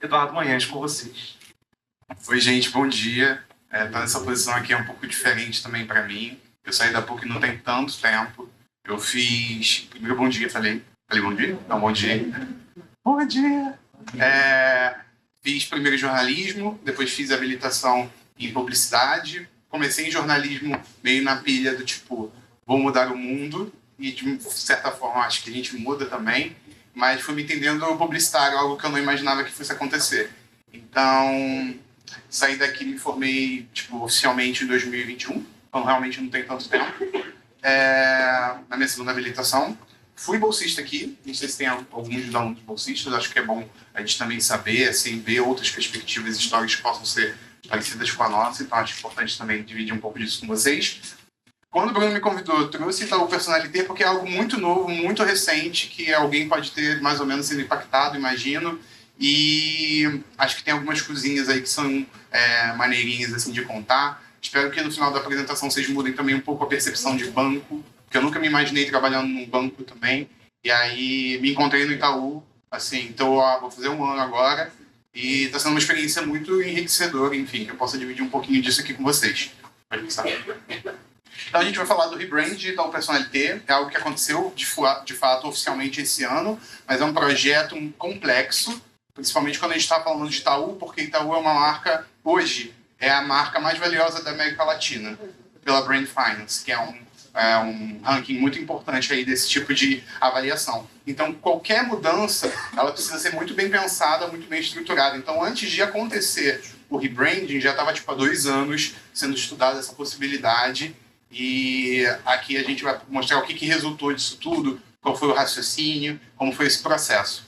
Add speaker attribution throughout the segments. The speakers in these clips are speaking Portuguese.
Speaker 1: Eduardo Manhães com vocês.
Speaker 2: Oi, gente, bom dia. Tá nessa posição aqui é um pouco diferente também para mim. Eu saí da PUC não tem tanto tempo. Eu fiz... Primeiro, bom dia, falei. Falei bom dia? Então, bom dia. Bom dia! Fiz primeiro jornalismo, depois fiz habilitação em publicidade. Comecei em jornalismo meio na pilha do tipo, vou mudar o mundo. E, de certa forma, acho que a gente muda também. Mas fui me entendendo publicitário, algo que eu não imaginava que fosse acontecer. Então, saí daqui, me formei oficialmente em 2021, então realmente não tem tanto tempo, na minha segunda habilitação. Fui bolsista aqui, não sei se tem alguns alunos bolsistas, acho que é bom a gente também saber, assim, ver outras perspectivas históricas que possam ser parecidas com a nossa, então acho importante também dividir um pouco disso com vocês. Quando o Bruno me convidou, eu trouxe o Personalité porque é algo muito novo, muito recente, que alguém pode ter mais ou menos sido impactado, imagino. E acho que tem algumas coisinhas aí que são maneirinhas assim, de contar. Espero que no final da apresentação vocês mudem também um pouco a percepção de banco, porque eu nunca me imaginei trabalhando num banco também. E aí me encontrei no Itaú, assim, então vou fazer um ano agora. E está sendo uma experiência muito enriquecedora, enfim, que eu possa dividir um pouquinho disso aqui com vocês. Pode pensar. Então a gente vai falar do rebrand de Itaú Personalité, é algo que aconteceu de fato oficialmente esse ano, mas é um projeto complexo, principalmente quando a gente está falando de Itaú, porque Itaú é uma marca, hoje, é a marca mais valiosa da América Latina, pela Brand Finance, que é um ranking muito importante aí desse tipo de avaliação. Então, qualquer mudança, ela precisa ser muito bem pensada, muito bem estruturada. Então, antes de acontecer o rebranding, já estava há 2 anos sendo estudada essa possibilidade. E aqui a gente vai mostrar o que resultou disso tudo, qual foi o raciocínio, como foi esse processo.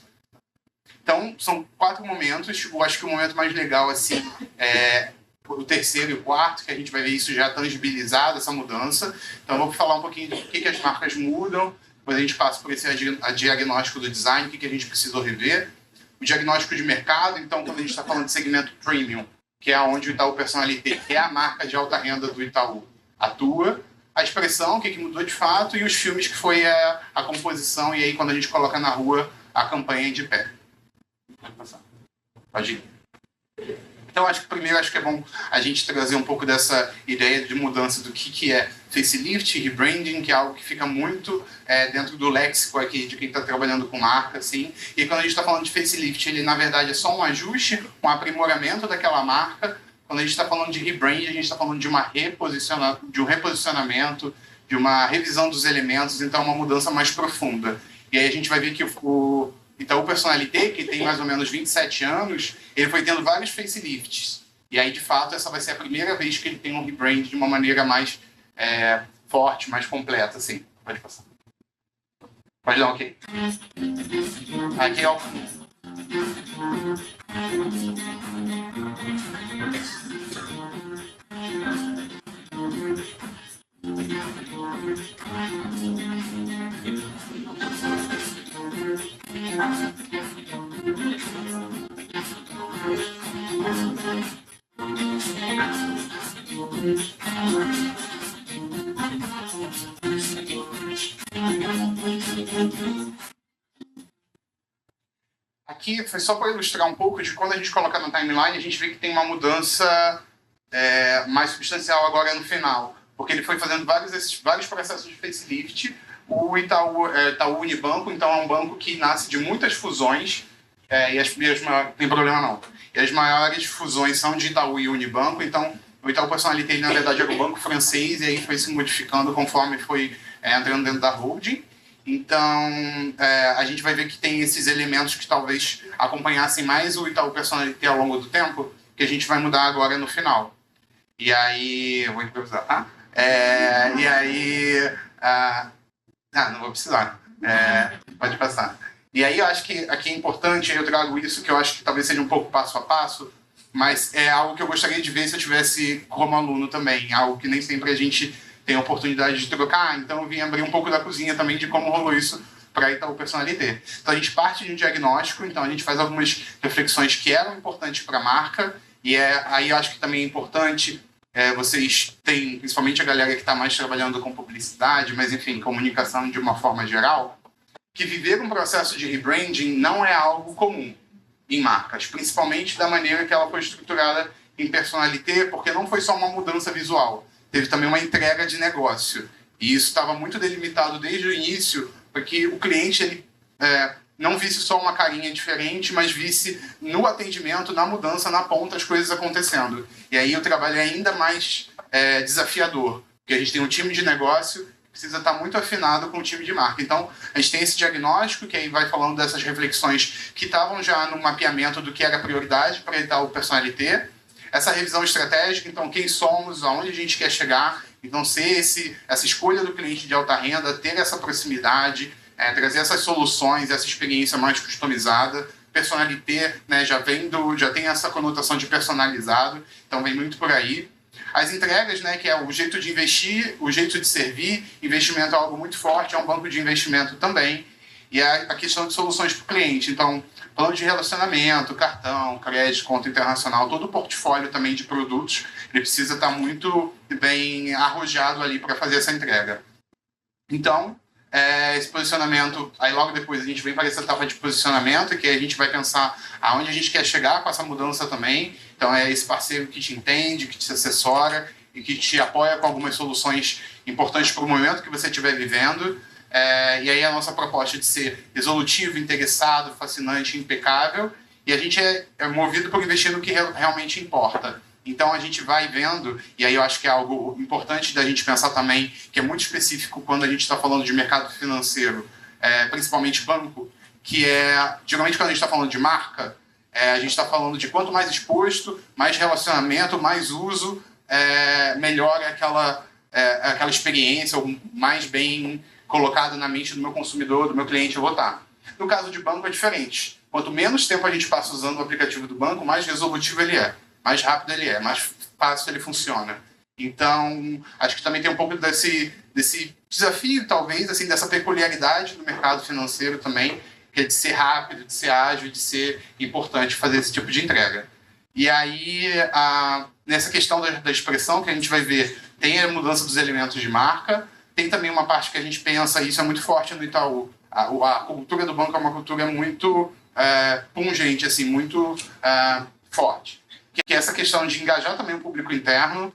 Speaker 2: Então, são 4 momentos. Eu acho que o momento mais legal assim, é o terceiro e o quarto, que a gente vai ver isso já tangibilizado, essa mudança. Então, eu vou falar um pouquinho do que as marcas mudam, depois a gente passa por esse diagnóstico do design, o que a gente precisou rever. O diagnóstico de mercado, então, quando a gente está falando de segmento premium, que é onde o Itaú Personalité, que é a marca de alta renda do Itaú, atua, a expressão, o que mudou de fato, e os filmes, que foi a composição, e aí quando a gente coloca na rua a campanha de pé. Pode passar. Pode ir. Então, primeiro é bom a gente trazer um pouco dessa ideia de mudança do que é facelift, rebranding, que é algo que fica muito dentro do léxico aqui de quem está trabalhando com marca, assim. E quando a gente está falando de facelift, ele na verdade é só um ajuste, um aprimoramento daquela marca. Quando a gente está falando de rebrand, a gente está falando de um reposicionamento, de uma revisão dos elementos, então uma mudança mais profunda. E aí a gente vai ver que o Itaú Personalité, que tem mais ou menos 27 anos, ele foi tendo vários facelifts. E aí, de fato, essa vai ser a primeira vez que ele tem um rebrand de uma maneira mais forte, mais completa, assim. Pode passar. Pode dar um ok. Aqui é o... Aqui foi só para ilustrar um pouco de quando a gente coloca na timeline, a gente vê que tem uma mudança mais substancial agora no final, porque ele foi fazendo vários processos de facelift. O Itaú Unibanco, então, é um banco que nasce de muitas fusões, e as primeiras, não tem problema não, e as maiores fusões são de Itaú e Unibanco. Então o Itaú Personalité, na verdade, era o banco francês, e aí foi se modificando conforme foi entrando dentro da holding. Então, a gente vai ver que tem esses elementos que talvez acompanhassem mais o Itaú Personalité ao longo do tempo, que a gente vai mudar agora no final. E aí... Eu vou improvisar, tá? E aí... não vou precisar. Pode passar. E aí eu acho que aqui é importante, eu trago isso, que eu acho que talvez seja um pouco passo a passo, mas é algo que eu gostaria de ver se eu tivesse como aluno também, algo que nem sempre a gente tem a oportunidade de trocar, então eu vim abrir um pouco da cozinha também de como rolou isso para Itaú Personalité. Então a gente parte de um diagnóstico, então a gente faz algumas reflexões que eram importantes para a marca, e aí eu acho que também é importante vocês têm, principalmente a galera que está mais trabalhando com publicidade, mas enfim, comunicação de uma forma geral, que viver um processo de rebranding não é algo comum. em marcas, principalmente da maneira que ela foi estruturada em personalité, porque não foi só uma mudança visual, teve também uma entrega de negócio. E isso estava muito delimitado desde o início, para que o cliente ele, não visse só uma carinha diferente, mas visse no atendimento, na mudança, na ponta, as coisas acontecendo. E aí o trabalho é ainda mais desafiador, porque a gente tem um time de negócio que precisa estar muito afinado com o time de marca. Então, a gente tem esse diagnóstico, que aí vai falando dessas reflexões que estavam já no mapeamento do que era prioridade para editar o personalité. Essa revisão estratégica, então, quem somos, aonde a gente quer chegar. Então, ser essa escolha do cliente de alta renda, ter essa proximidade, trazer essas soluções, essa experiência mais customizada. Personalité, né, já tem essa conotação de personalizado, então vem muito por aí. As entregas, né, que é o jeito de investir, o jeito de servir, investimento é algo muito forte, é um banco de investimento também. E a questão de soluções para o cliente. Então, plano de relacionamento, cartão, crédito, conta internacional, todo o portfólio também de produtos, ele precisa estar muito bem arrojado ali para fazer essa entrega. Então, esse posicionamento, aí logo depois a gente vem para essa etapa de posicionamento, que a gente vai pensar aonde a gente quer chegar com essa mudança também. Então, é esse parceiro que te entende, que te assessora e que te apoia com algumas soluções importantes para o momento que você estiver vivendo. E aí a nossa proposta de ser resolutivo, interessado, fascinante, impecável, e a gente é movido por investir no que realmente importa. Então a gente vai vendo, e aí eu acho que é algo importante da gente pensar também, que é muito específico quando a gente está falando de mercado financeiro, principalmente banco, que geralmente quando a gente está falando de marca, a gente está falando de quanto mais exposto, mais relacionamento, mais uso, melhor é aquela experiência, ou mais bem colocado na mente do meu consumidor, do meu cliente eu vou estar. No caso de banco é diferente. Quanto menos tempo a gente passa usando o aplicativo do banco, mais resolutivo ele é, mais rápido ele é, mais fácil ele funciona. Então, acho que também tem um pouco desse desafio, talvez, assim, dessa peculiaridade do mercado financeiro também, que é de ser rápido, de ser ágil, de ser importante fazer esse tipo de entrega. E aí, nessa questão da expressão que a gente vai ver, tem a mudança dos elementos de marca, tem também uma parte que a gente pensa, e isso é muito forte no Itaú, a cultura do banco é uma cultura muito pungente, assim, muito forte. Que é essa questão de engajar também o público interno.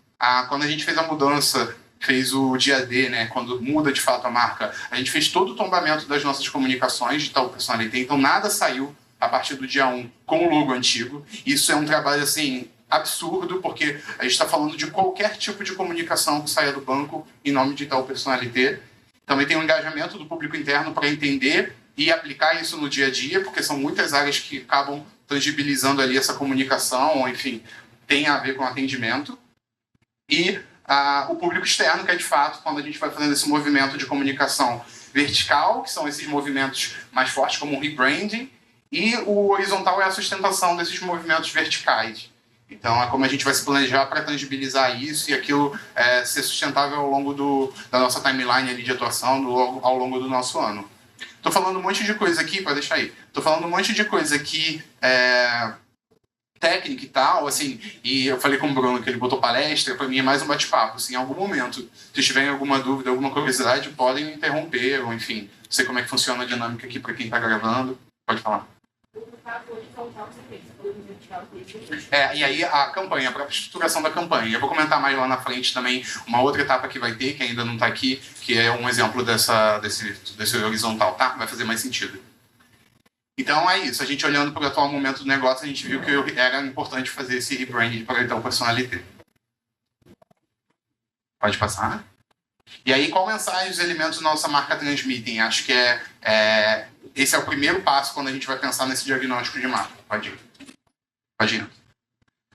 Speaker 2: Quando a gente fez a mudança, fez o dia D, né, quando muda de fato a marca, a gente fez todo o tombamento das nossas comunicações de Itaú Personalité, então nada saiu a partir do dia 1 com o logo antigo. Isso é um trabalho, assim, absurdo, porque a gente está falando de qualquer tipo de comunicação que saia do banco em nome de Itaú Personalité. Também tem um engajamento do público interno para entender e aplicar isso no dia a dia, porque são muitas áreas que acabam tangibilizando ali essa comunicação, ou enfim, tem a ver com atendimento. E o público externo, que é de fato quando a gente vai fazendo esse movimento de comunicação vertical, que são esses movimentos mais fortes, como o rebranding, e o horizontal é a sustentação desses movimentos verticais. Então, é como a gente vai se planejar para tangibilizar isso e aquilo ser sustentável ao longo da nossa timeline ali de atuação, ao longo do nosso ano. Estou falando um monte de coisa aqui, para deixar aí. Estou falando um monte de coisa aqui técnica e tal, assim, e eu falei com o Bruno que ele botou palestra, para mim é mais um bate-papo, assim, em algum momento, se tiverem alguma dúvida, alguma curiosidade, podem me interromper, ou enfim, não sei como é que funciona a dinâmica aqui para quem está gravando, pode falar. E aí a campanha, a própria estruturação da campanha. Eu vou comentar mais lá na frente também uma outra etapa que vai ter, que ainda não está aqui, que é um exemplo desse horizontal, tá? Vai fazer mais sentido. Então é isso, a gente olhando para o atual momento do negócio, a gente viu que era importante fazer esse rebranding para então personalité. Pode passar? E aí, qual mensagem os elementos da nossa marca transmitem? Acho que esse é o primeiro passo quando a gente vai pensar nesse diagnóstico de marca. Pode ir. Pode ir.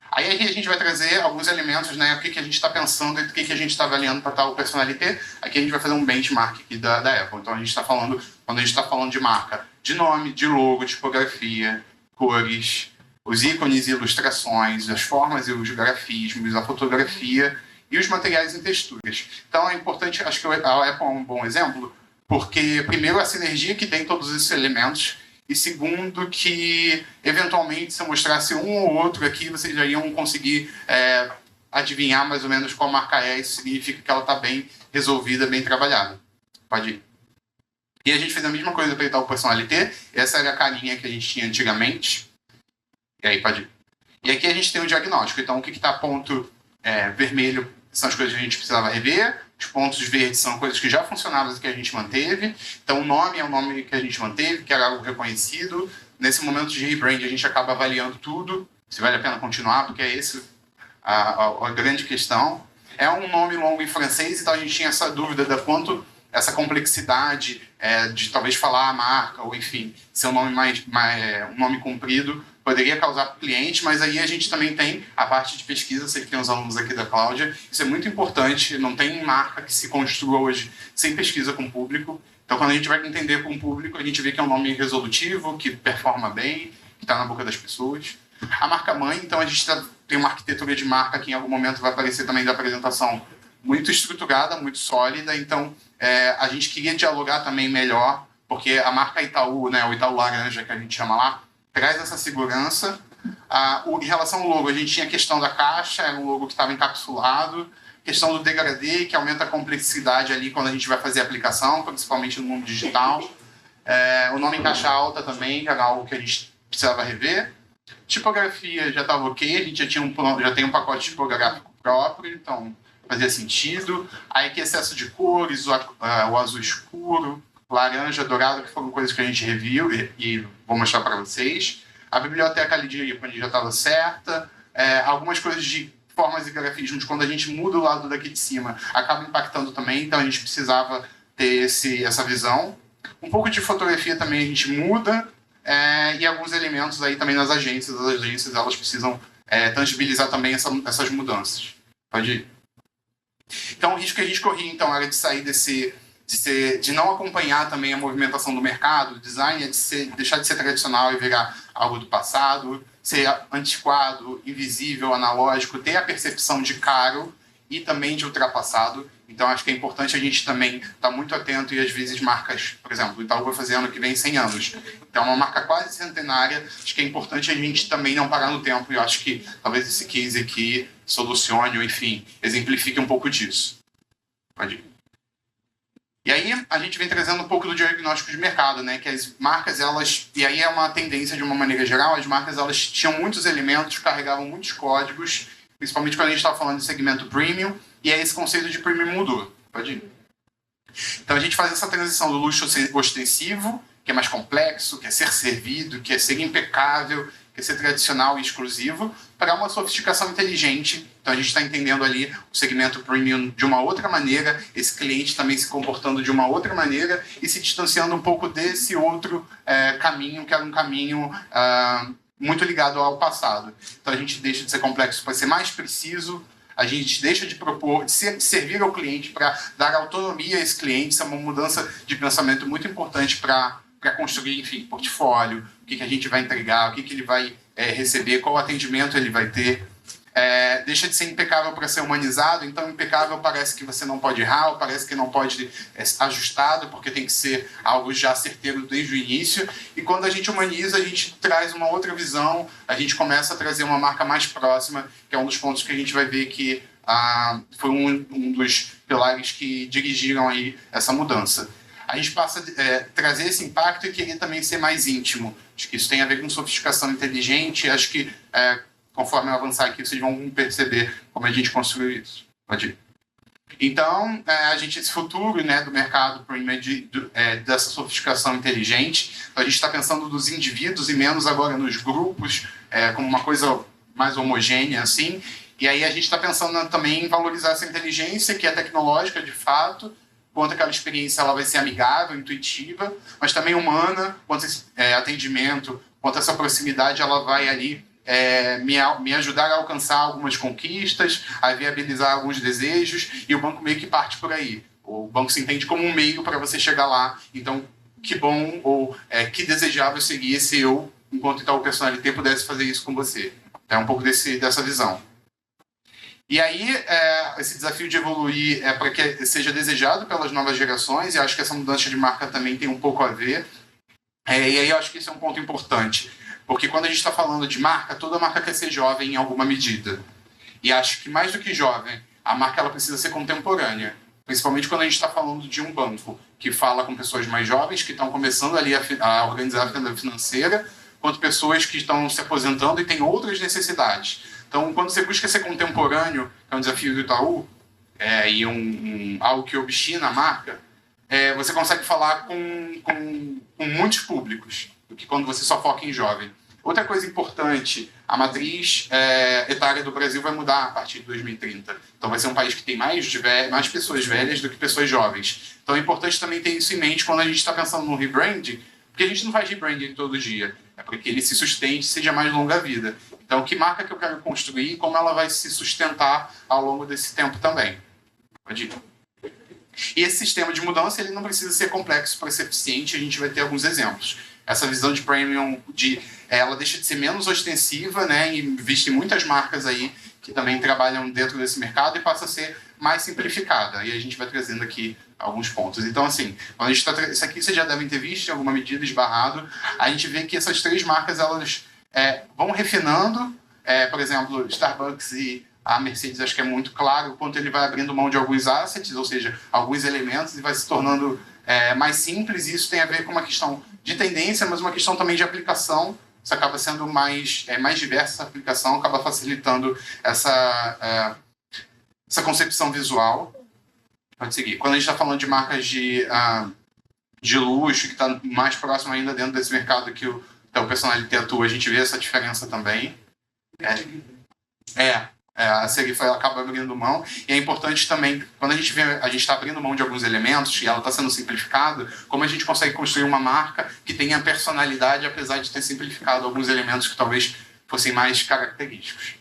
Speaker 2: Aí a gente vai trazer alguns elementos, né? O que a gente está pensando e o que a gente está avaliando para tal personalité. Aqui a gente vai fazer um benchmark aqui da Apple. Então a gente está falando, quando a gente está falando de marca, de nome, de logo, tipografia, cores, os ícones e ilustrações, as formas e os grafismos, a fotografia e os materiais em texturas. Então é importante, acho que a Apple é um bom exemplo, porque primeiro a sinergia que tem todos esses elementos, e segundo que eventualmente se eu mostrasse um ou outro aqui, vocês já iam conseguir adivinhar mais ou menos qual marca é. Isso significa que ela está bem resolvida, bem trabalhada. Pode ir. E a gente fez a mesma coisa para o Personalité. Essa era a carinha que a gente tinha antigamente. E aí pode ir. E aqui a gente tem o diagnóstico. Então, o que está ponto vermelho são as coisas que a gente precisava rever, os pontos verdes são coisas que já funcionavam e que a gente manteve. Então, o nome é o nome que a gente manteve, que era algo reconhecido. Nesse momento de rebrand, a gente acaba avaliando tudo, se vale a pena continuar, porque é esse a grande questão. É um nome longo em francês, então a gente tinha essa dúvida da quanto essa complexidade de talvez falar a marca, ou enfim, ser um nome um nome comprido, poderia causar para o cliente, mas aí a gente também tem a parte de pesquisa, sei que tem os alunos aqui da Cláudia, isso é muito importante, não tem marca que se construa hoje sem pesquisa com o público, então quando a gente vai entender com o público, a gente vê que é um nome resolutivo, que performa bem, que está na boca das pessoas. A marca mãe, então a gente tem uma arquitetura de marca que em algum momento vai aparecer também da apresentação muito estruturada, muito sólida, então a gente queria dialogar também melhor, porque a marca Itaú, né, o Itaú Laranja que a gente chama lá, traz essa segurança. Em relação ao logo, a gente tinha a questão da caixa, era um logo que estava encapsulado, questão do degradê, que aumenta a complexidade ali quando a gente vai fazer a aplicação, principalmente no mundo digital. O nome em caixa alta também, que era algo que a gente precisava rever. Tipografia já estava ok, a gente já tem um pacote tipográfico próprio, então fazia sentido. Aí que excesso de cores, o azul escuro, laranja, dourado, que foram coisas que a gente reviu e vou mostrar para vocês. A biblioteca ali de ícone já estava certa. Algumas coisas de formas e grafismos, quando a gente muda o lado daqui de cima, acaba impactando também, então a gente precisava ter essa visão. Um pouco de fotografia também a gente muda, e alguns elementos aí também nas agências. As agências elas precisam tangibilizar também essas mudanças. Pode ir. Então, o risco que a gente corria então, era de sair de não acompanhar também a movimentação do mercado, o design deixar de ser tradicional e virar algo do passado, ser antiquado, invisível, analógico, ter a percepção de caro e também de ultrapassado. Então, acho que é importante a gente também estar muito atento e, às vezes, marcas, por exemplo, o Itaú vai fazer ano que vem 100 anos. Então, é uma marca quase centenária. Acho que é importante a gente também não parar no tempo. E eu acho que talvez esse case aqui solucione, ou enfim, exemplifique um pouco disso. Pode ir. E aí, a gente vem trazendo um pouco do diagnóstico de mercado, né? Que as marcas, e aí é uma tendência de uma maneira geral, as marcas, elas tinham muitos elementos, carregavam muitos códigos, principalmente quando a gente estava falando de segmento premium, e aí esse conceito de premium mudou. Pode ir. Então a gente faz essa transição do luxo ostensivo, que é mais complexo, que é ser servido, que é ser impecável, que é ser tradicional e exclusivo, para uma sofisticação inteligente. Então a gente está entendendo ali o segmento premium de uma outra maneira, esse cliente também se comportando de uma outra maneira e se distanciando um pouco desse outro caminho, que era um caminho muito ligado ao passado. Então a gente deixa de ser complexo para ser mais preciso, a gente deixa de propor, de servir ao cliente para dar autonomia a esse cliente. Isso é uma mudança de pensamento muito importante para construir, enfim, portfólio, o que a gente vai entregar, o que ele vai receber, qual atendimento ele vai ter. Deixa de ser impecável para ser humanizado, então impecável parece que você não pode errar, ou parece que não pode ser ajustado, porque tem que ser algo já certeiro desde o início. E quando a gente humaniza, a gente traz uma outra visão, a gente começa a trazer uma marca mais próxima, que é um dos pontos que a gente vai ver que foi um dos pilares que dirigiram aí essa mudança. A gente passa a trazer esse impacto e querer também ser mais íntimo. Acho que isso tem a ver com sofisticação inteligente, acho que conforme eu avançar aqui, vocês vão perceber como a gente construiu isso. Pode ir. Então, esse futuro, né, do mercado premium, dessa sofisticação inteligente, a gente está pensando dos indivíduos e menos agora nos grupos, como uma coisa mais homogênea, assim. E aí a gente está pensando também em valorizar essa inteligência, que é tecnológica, de fato, quanto aquela experiência ela vai ser amigável, intuitiva, mas também humana, quanto esse atendimento, quanto essa proximidade ela vai ali me ajudar a alcançar algumas conquistas, a viabilizar alguns desejos, e o banco meio que parte por aí. O banco se entende como um meio para você chegar lá. Então, que bom ou que desejável seria se eu, enquanto Itaú Personalité, pudesse fazer isso com você. É um pouco dessa visão. E aí, esse desafio de evoluir é para que seja desejado pelas novas gerações, e acho que essa mudança de marca também tem um pouco a ver. E aí eu acho que esse é um ponto importante. Porque quando a gente está falando de marca, toda marca quer ser jovem em alguma medida. E acho que mais do que jovem, a marca ela precisa ser contemporânea. Principalmente quando a gente está falando de um banco que fala com pessoas mais jovens, que estão começando ali a organizar a vida financeira, quanto pessoas que estão se aposentando e têm outras necessidades. Então, quando você busca ser contemporâneo, que é um desafio do Itaú, e algo que obstina a marca, você consegue falar com muitos públicos, do que quando você só foca em jovem. Outra coisa importante, a matriz etária do Brasil vai mudar a partir de 2030. Então vai ser um país que tem mais pessoas velhas do que pessoas jovens. Então é importante também ter isso em mente quando a gente está pensando no rebranding, porque a gente não faz rebranding todo dia. É para que ele se sustente e seja mais longa vida. Então, que marca que eu quero construir e como ela vai se sustentar ao longo desse tempo também. Pode ir. E esse sistema de mudança ele não precisa ser complexo para ser eficiente, a gente vai ter alguns exemplos. Essa visão de premium, ela deixa de ser menos ostensiva, né, e vista em muitas marcas aí que também trabalham dentro desse mercado e passa a ser mais simplificada. E a gente vai trazendo aqui alguns pontos. Então, assim, quando a gente isso aqui vocês já devem ter visto em alguma medida esbarrado, a gente vê que essas três marcas elas vão refinando, por exemplo, Starbucks e a Mercedes, acho que é muito claro o quanto ele vai abrindo mão de alguns assets, ou seja, alguns elementos, e vai se tornando mais simples, e isso tem a ver com uma questão de tendência, mas uma questão também de aplicação. Isso acaba sendo mais diversa, essa aplicação acaba facilitando essa concepção visual. Pode seguir. Quando a gente está falando de marcas de luxo, que está mais próximo ainda dentro desse mercado que o Personalité atua, a gente vê essa diferença também. A Serif acaba abrindo mão, e é importante também, quando a gente está abrindo mão de alguns elementos, e ela está sendo simplificada, como a gente consegue construir uma marca que tenha personalidade, apesar de ter simplificado alguns elementos que talvez fossem mais característicos.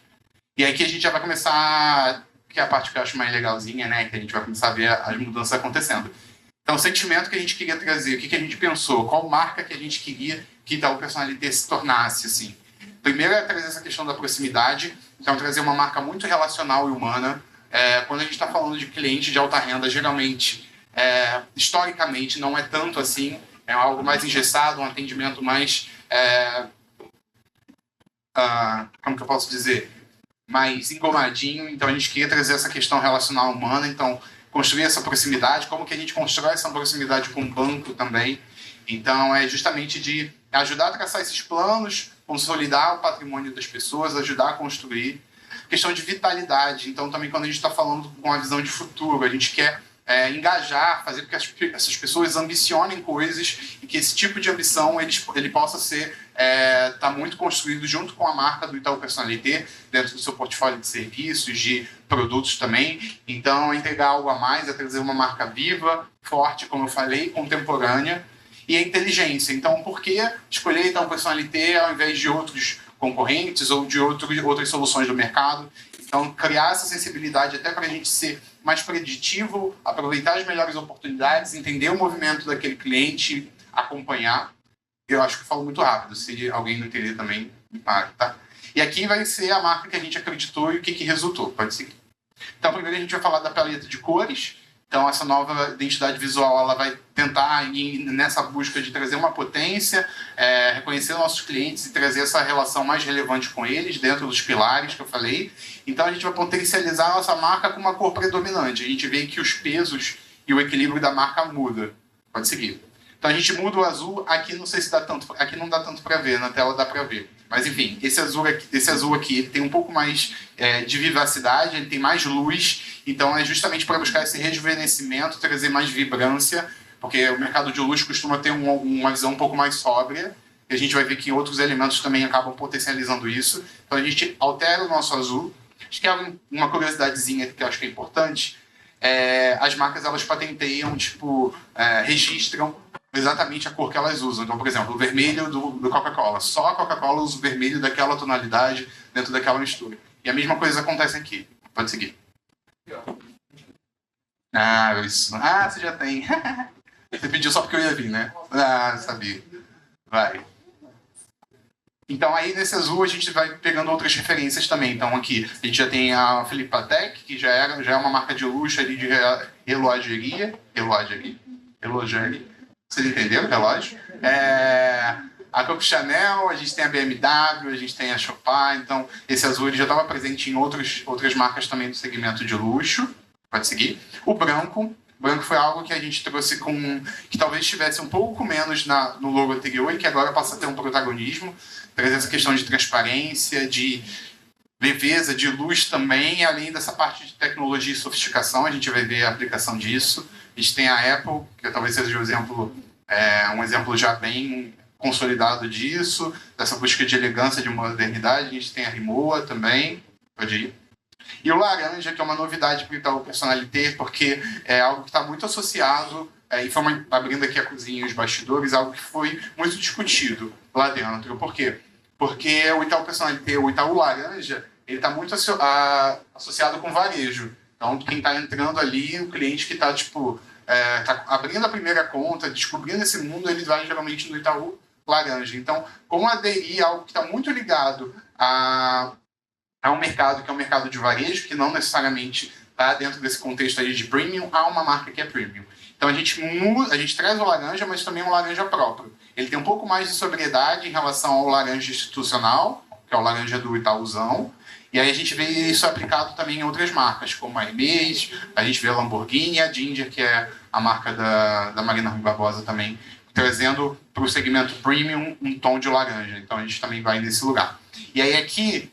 Speaker 2: E aqui a gente já vai começar, que é a parte que eu acho mais legalzinha, né, que a gente vai começar a ver as mudanças acontecendo. Então, o sentimento que a gente queria trazer, o que a gente pensou, qual marca que a gente queria que Itaú Personalité se tornasse, assim. Primeiro é trazer essa questão da proximidade, então trazer uma marca muito relacional e humana. Quando a gente está falando de cliente de alta renda, geralmente, historicamente, não é tanto assim, é algo mais engessado, um atendimento mais, como que eu posso dizer, mais engomadinho. Então a gente queria trazer essa questão relacional humana, então construir essa proximidade, como que a gente constrói essa proximidade com o banco também. Então é justamente de ajudar a traçar esses planos, consolidar o patrimônio das pessoas, ajudar a construir. Questão de vitalidade. Então, também quando a gente está falando com uma visão de futuro, a gente quer engajar, fazer com que essas pessoas ambicionem coisas e que esse tipo de ambição ele possa ser tá muito construído junto com a marca do Itaú Personalité, dentro do seu portfólio de serviços, de produtos também. Então, entregar algo a mais, trazer uma marca viva, forte, como eu falei, contemporânea, e a inteligência. Então, por que escolher Itaú Personalité ao invés de outros concorrentes ou de outras soluções do mercado? Então, criar essa sensibilidade até para a gente ser mais preditivo, aproveitar as melhores oportunidades, entender o movimento daquele cliente, acompanhar. Eu acho que eu falo muito rápido, se alguém não entender também, me para, tá? E aqui vai ser a marca que a gente acreditou e o que resultou. Pode seguir. Então, primeiro a gente vai falar da paleta de cores. Então, essa nova identidade visual ela vai tentar ir nessa busca de trazer uma potência, reconhecer nossos clientes e trazer essa relação mais relevante com eles, dentro dos pilares que eu falei. Então, a gente vai potencializar a nossa marca com uma cor predominante. A gente vê que os pesos e o equilíbrio da marca muda. Pode seguir. Então, a gente muda o azul. Aqui não sei se dá tanto, aqui não dá tanto para ver, na tela dá para ver. Mas, enfim, esse azul aqui ele tem um pouco mais de vivacidade, ele tem mais luz. Então, é justamente para buscar esse rejuvenescimento, trazer mais vibrância, porque o mercado de luxo costuma ter uma visão um pouco mais sóbria, e a gente vai ver que outros elementos também acabam potencializando isso. Então, a gente altera o nosso azul. Acho que é uma curiosidadezinha que eu acho que é importante. As marcas, elas patenteiam, registram exatamente a cor que elas usam. Então, por exemplo, o vermelho do Coca-Cola. Só a Coca-Cola usa o vermelho daquela tonalidade dentro daquela mistura. E a mesma coisa acontece aqui. Pode seguir. Isso. Você já tem. Você pediu só porque eu ia vir, né? Sabia. Vai. Então, aí nesse azul a gente vai pegando outras referências também. Então, aqui a gente já tem a Philippe Patek, que já é uma marca de luxo ali de relogeria. Vocês entenderam? Relógio. A Coco Chanel, a gente tem a BMW, a gente tem a Chopin. Então, esse azul ele já estava presente em outras marcas também do segmento de luxo. Pode seguir. O branco. Branco foi algo que a gente trouxe que talvez tivesse um pouco menos no logo anterior e que agora passa a ter um protagonismo, trazendo essa questão de transparência, de leveza, de luz também, além dessa parte de tecnologia e sofisticação, a gente vai ver a aplicação disso. A gente tem a Apple, que talvez seja um exemplo já bem consolidado disso, dessa busca de elegância, de modernidade. A gente tem a Rimowa também, pode ir. E o laranja, que é uma novidade para o Itaú Personalité, porque é algo que está muito associado, e abrindo aqui a cozinha e os bastidores, algo que foi muito discutido lá dentro. Por quê? Porque o Itaú Personalité, o Itaú Laranja, ele está muito associado com varejo. Então, quem está entrando ali, o cliente que está tá abrindo a primeira conta, descobrindo esse mundo, ele vai geralmente no Itaú Laranja. Então, como aderir a algo que está muito ligado a um mercado que é um mercado de varejo, que não necessariamente está dentro desse contexto aí de premium, há uma marca que é premium. Então a gente traz o laranja, mas também um laranja próprio. Ele tem um pouco mais de sobriedade em relação ao laranja institucional, que é o laranja do Itaúzão, e aí a gente vê isso aplicado também em outras marcas, como a Hermès, a gente vê a Lamborghini e a Ginger, que é a marca da Marina Rui Barbosa também, trazendo para o segmento premium um tom de laranja. Então a gente também vai nesse lugar. E aí aqui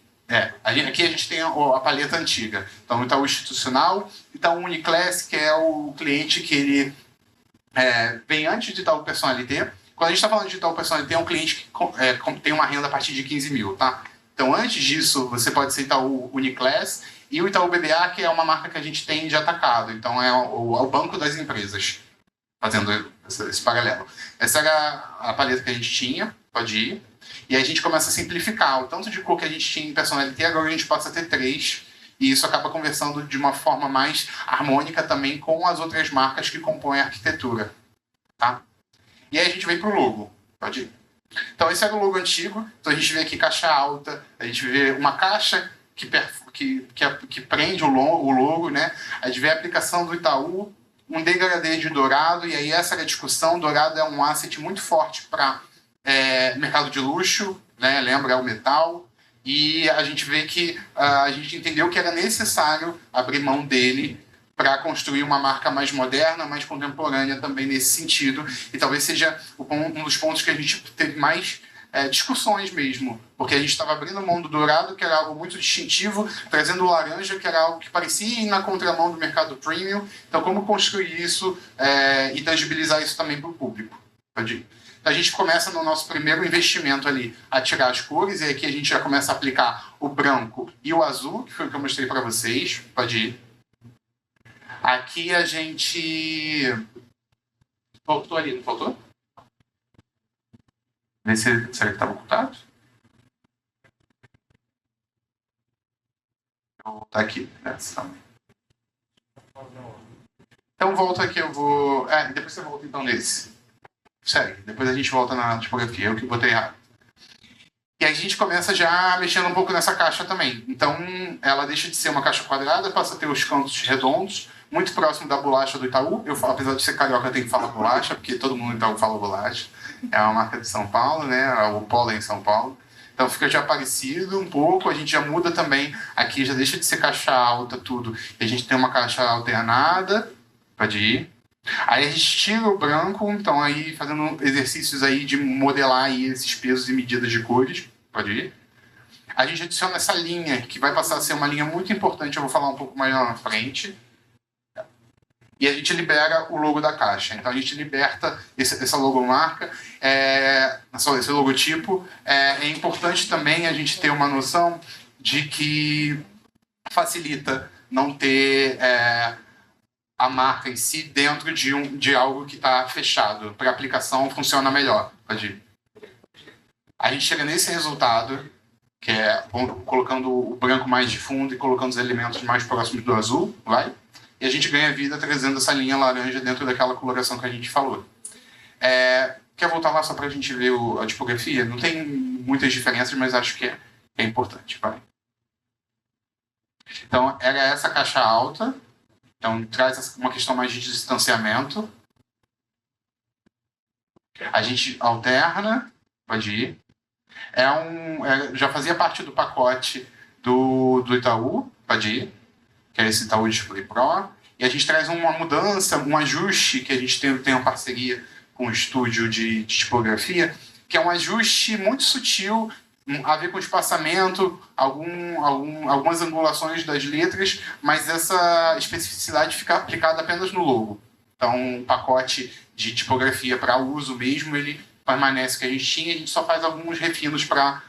Speaker 2: a gente tem a paleta antiga. Então, o Itaú Institucional, Itaú Uniclass, que é o cliente que ele vem antes de Itaú Personalité. Quando a gente está falando de Itaú Personalité, é um cliente que tem uma renda a partir de 15 mil, tá? Então, antes disso, você pode ser Itaú Uniclass e o Itaú BBA, que é uma marca que a gente tem de atacado. Então, é o banco das empresas, fazendo esse paralelo. Essa era a paleta que a gente tinha, pode ir. E aí a gente começa a simplificar. O tanto de cor que a gente tinha em Personalité, agora a gente passa a ter 3. E isso acaba conversando de uma forma mais harmônica também com as outras marcas que compõem a arquitetura. Tá? E aí a gente vem para o logo. Pode ir. Então esse era o logo antigo. Então a gente vê aqui caixa alta. A gente vê uma caixa que prende o logo. Né? A gente vê a aplicação do Itaú. Um degradê de dourado. E aí essa era a discussão. Dourado é um asset muito forte para mercado de luxo, né? Lembra o metal, e a gente vê que a gente entendeu que era necessário abrir mão dele para construir uma marca mais moderna, mais contemporânea também nesse sentido, e talvez seja um dos pontos que a gente teve mais discussões mesmo, porque a gente estava abrindo mão do dourado, que era algo muito distintivo, trazendo o laranja, que era algo que parecia ir na contramão do mercado premium. Então, como construir isso e tangibilizar isso também para o público? Pode ir. A gente começa no nosso primeiro investimento ali a tirar as cores, e aqui a gente já começa a aplicar o branco e o azul, que foi o que eu mostrei para vocês. Pode ir. Aqui a gente... Faltou ali, não faltou? Vê será que estava ocultado? Vou voltar aqui. Então volta aqui, eu vou... depois você volta então nesse. Segue, depois a gente volta na tipografia, eu que botei errado. E aí a gente começa já mexendo um pouco nessa caixa também. Então, ela deixa de ser uma caixa quadrada, passa a ter os cantos redondos, muito próximo da bolacha do Itaú. Eu falo, apesar de ser carioca, eu tenho que falar bolacha, porque todo mundo do Itaú fala bolacha. É uma marca de São Paulo, né? O Polo é em São Paulo. Então fica já parecido um pouco, a gente já muda também. Aqui já deixa de ser caixa alta, tudo. E a gente tem uma caixa alternada, pode ir. Aí a gente tira o branco, então aí fazendo exercícios aí de modelar aí esses pesos e medidas de cores, pode ir. A gente adiciona essa linha, que vai passar a ser uma linha muito importante, eu vou falar um pouco mais lá na frente. E a gente libera o logo da caixa. Então a gente liberta essa logomarca, esse logotipo. É importante também a gente ter uma noção de que facilita não ter... a marca em si dentro de algo que está fechado. Para a aplicação funciona melhor. Pode ir. A gente chega nesse resultado, que é colocando o branco mais de fundo e colocando os elementos mais próximos do azul, vai? E a gente ganha vida trazendo essa linha laranja dentro daquela coloração que a gente falou. Quer voltar lá só para a gente ver a tipografia? Não tem muitas diferenças, mas acho que é importante. Vai. Então, era essa caixa alta. Então, traz uma questão mais de distanciamento. A gente alterna, pode ir. Já fazia parte do pacote do Itaú, pode ir, que é esse Itaú Display Pro. E a gente traz uma mudança, um ajuste, que a gente tem uma parceria com o estúdio de tipografia, que é um ajuste muito sutil, a ver com espaçamento, algumas angulações das letras, mas essa especificidade fica aplicada apenas no logo. Então, o pacote de tipografia para uso mesmo, ele permanece que a gente tinha, a gente só faz alguns refinos para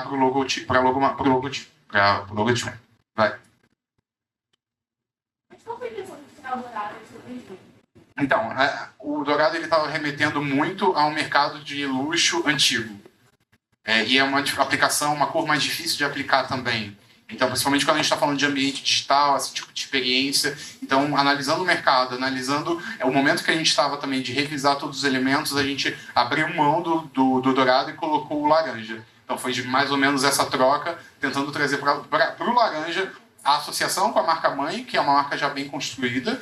Speaker 2: o logotipo. Vai.
Speaker 1: Mas qual foi a intenção de tirar o dourado sobre isso?
Speaker 2: Então, o dourado estava remetendo muito ao mercado de luxo antigo. E é uma aplicação, uma cor mais difícil de aplicar também. Então, principalmente quando a gente está falando de ambiente digital, esse tipo de experiência. Então, analisando o mercado, analisando o momento que a gente estava também de revisar todos os elementos, a gente abriu mão do dourado e colocou o laranja. Então, foi de mais ou menos essa troca, tentando trazer para o laranja a associação com a marca-mãe, que é uma marca já bem construída,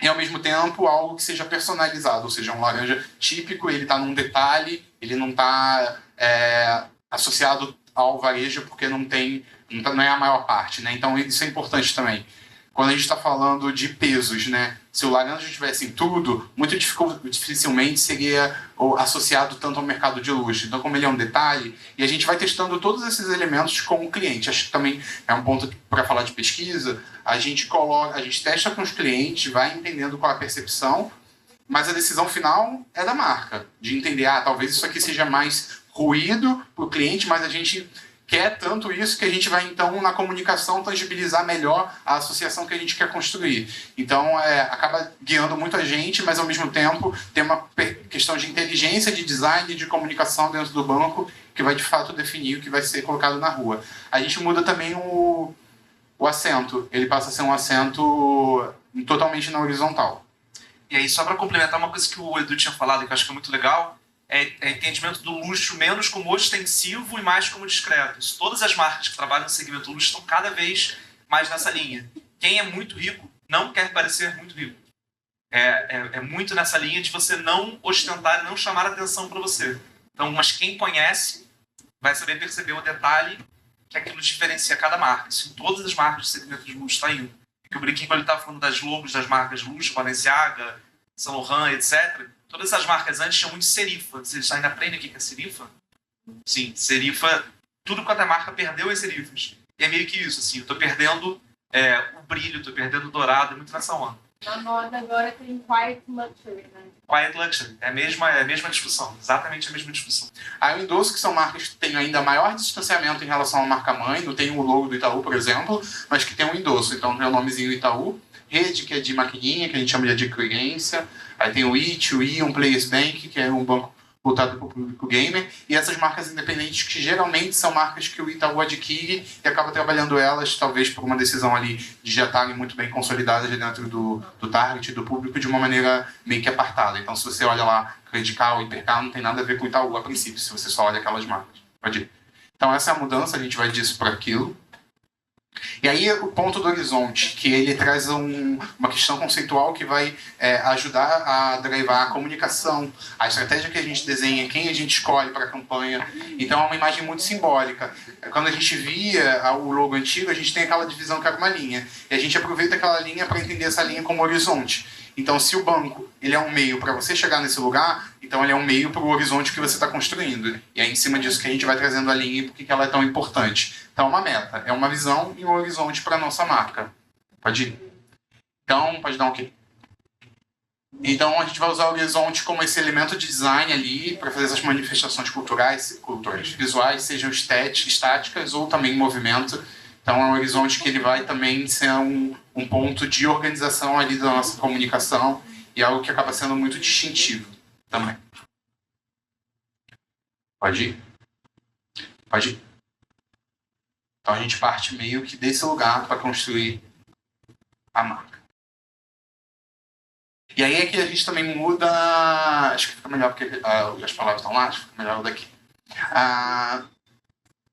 Speaker 2: e, ao mesmo tempo, algo que seja personalizado, ou seja, um laranja típico, ele está num detalhe, ele não está associado ao varejo, porque não é a maior parte, né? Então, isso é importante também. Quando a gente está falando de pesos, né? Se o laranja estivesse em tudo, muito dificilmente seria associado tanto ao mercado de luxo. Então, como ele é um detalhe, e a gente vai testando todos esses elementos com o cliente. Acho que também é um ponto para falar de pesquisa. A gente testa com os clientes, vai entendendo qual é a percepção, mas a decisão final é da marca, de entender, talvez isso aqui seja mais ruído para o cliente, mas a gente quer tanto isso que a gente vai, então, na comunicação, tangibilizar melhor a associação que a gente quer construir. Então, acaba guiando muito a gente, mas, ao mesmo tempo, tem uma questão de inteligência, de design e de comunicação dentro do banco que vai, de fato, definir o que vai ser colocado na rua. A gente muda também o assento. Ele passa a ser um assento totalmente na horizontal.
Speaker 3: E aí, só para complementar uma coisa que o Edu tinha falado, que eu acho que é muito legal, é entendimento do luxo menos como ostensivo e mais como discreto. Todas as marcas que trabalham no segmento luxo estão cada vez mais nessa linha. Quem é muito rico não quer parecer muito rico. É muito nessa linha de você não ostentar, não chamar atenção para você. Então, mas quem conhece vai saber perceber o detalhe que aquilo diferencia cada marca. Isso em todas as marcas do segmento de luxo está indo. Porque o Brinquinho, quando ele estava falando das logos das marcas de luxo, Balenciaga, Saint Laurent, etc., todas essas marcas antes tinham muito serifa. Vocês ainda aprendem o que é serifa? Sim, serifa. Tudo quanto é marca perdeu as serifas. E é meio que isso, assim. Eu tô perdendo o brilho, tô perdendo o dourado, é muito nessa onda.
Speaker 1: Na moda agora tem Quiet Luxury, né?
Speaker 3: Quiet Luxury. É a mesma discussão. Exatamente a mesma discussão.
Speaker 2: Eu endosso que são marcas que têm ainda maior distanciamento em relação à marca-mãe. Não tem o logo do Itaú, por exemplo, mas que tem um endosso. Então, tem o nomezinho Itaú. Rede, que é de maquininha, que a gente chama de adquirência. Aí tem o IT, o Ion, Players Bank, que é um banco voltado para o público gamer. E essas marcas independentes, que geralmente são marcas que o Itaú adquire e acaba trabalhando elas, talvez por uma decisão ali de já estarem muito bem consolidadas dentro do target, do público, de uma maneira meio que apartada. Então, se você olha lá, Credical, Hipercar, não tem nada a ver com o Itaú a princípio, se você só olha aquelas marcas. Pode ir. Então, essa é a mudança, a gente vai disso para aquilo. E aí o ponto do horizonte, que ele traz uma questão conceitual que vai ajudar a drivar a comunicação, a estratégia que a gente desenha, quem a gente escolhe para a campanha. Então é uma imagem muito simbólica. Quando a gente via o logo antigo, a gente tem aquela divisão que era uma linha. E a gente aproveita aquela linha para entender essa linha como horizonte. Então, se o banco ele é um meio para você chegar nesse lugar, então ele é um meio para o horizonte que você está construindo. E é em cima disso que a gente vai trazendo a linha e por que ela é tão importante. Então, é uma meta, é uma visão e um horizonte para a nossa marca. Pode ir? Então, pode dar um OK. Então, a gente vai usar o horizonte como esse elemento de design ali para fazer essas manifestações culturais, visuais, sejam estáticas ou também em movimento. Então, é um horizonte que ele vai também ser um ponto de organização ali da nossa comunicação e algo que acaba sendo muito distintivo também. Pode ir? Pode ir. Então, a gente parte meio que desse lugar para construir a marca. E aí é que a gente também muda... Acho que fica melhor porque as palavras estão lá, acho que fica melhor daqui.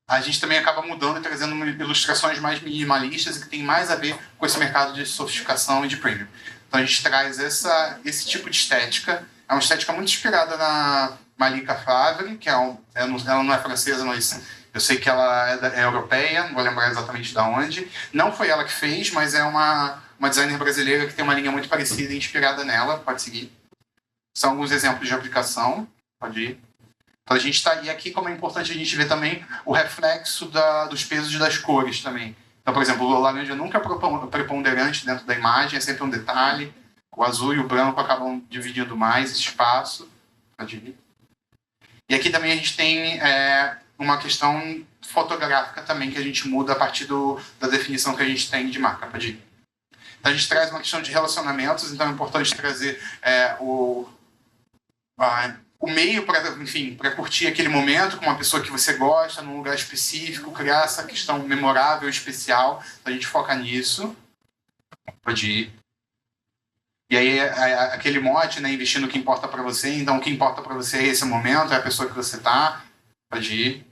Speaker 2: A gente também acaba mudando e trazendo ilustrações mais minimalistas e que tem mais a ver com esse mercado de sofisticação e de premium. Então a gente traz esse tipo de estética. É uma estética muito inspirada na Malika Favre, que ela não é francesa, mas eu sei que ela é europeia, não vou lembrar exatamente de onde. Não foi ela que fez, mas é uma uma designer brasileira que tem uma linha muito parecida e inspirada nela, pode seguir. São alguns exemplos de aplicação, pode ir. Então a gente está e aqui como é importante a gente ver também o reflexo dos pesos das cores também. Então, por exemplo, o laranja nunca é preponderante dentro da imagem, é sempre um detalhe. O azul e o branco acabam dividindo mais esse espaço. Pode ir. E aqui também a gente tem uma questão fotográfica também que a gente muda a partir da definição que a gente tem de marca. Pode ir. Então a gente traz uma questão de relacionamentos, então é importante trazer o meio para curtir aquele momento com uma pessoa que você gosta, num lugar específico, criar essa questão memorável, especial. Então a gente foca nisso. Pode ir. E aí aquele mote, né, investir no que importa para você. Então o que importa para você é esse momento, é a pessoa que você está. Pode ir.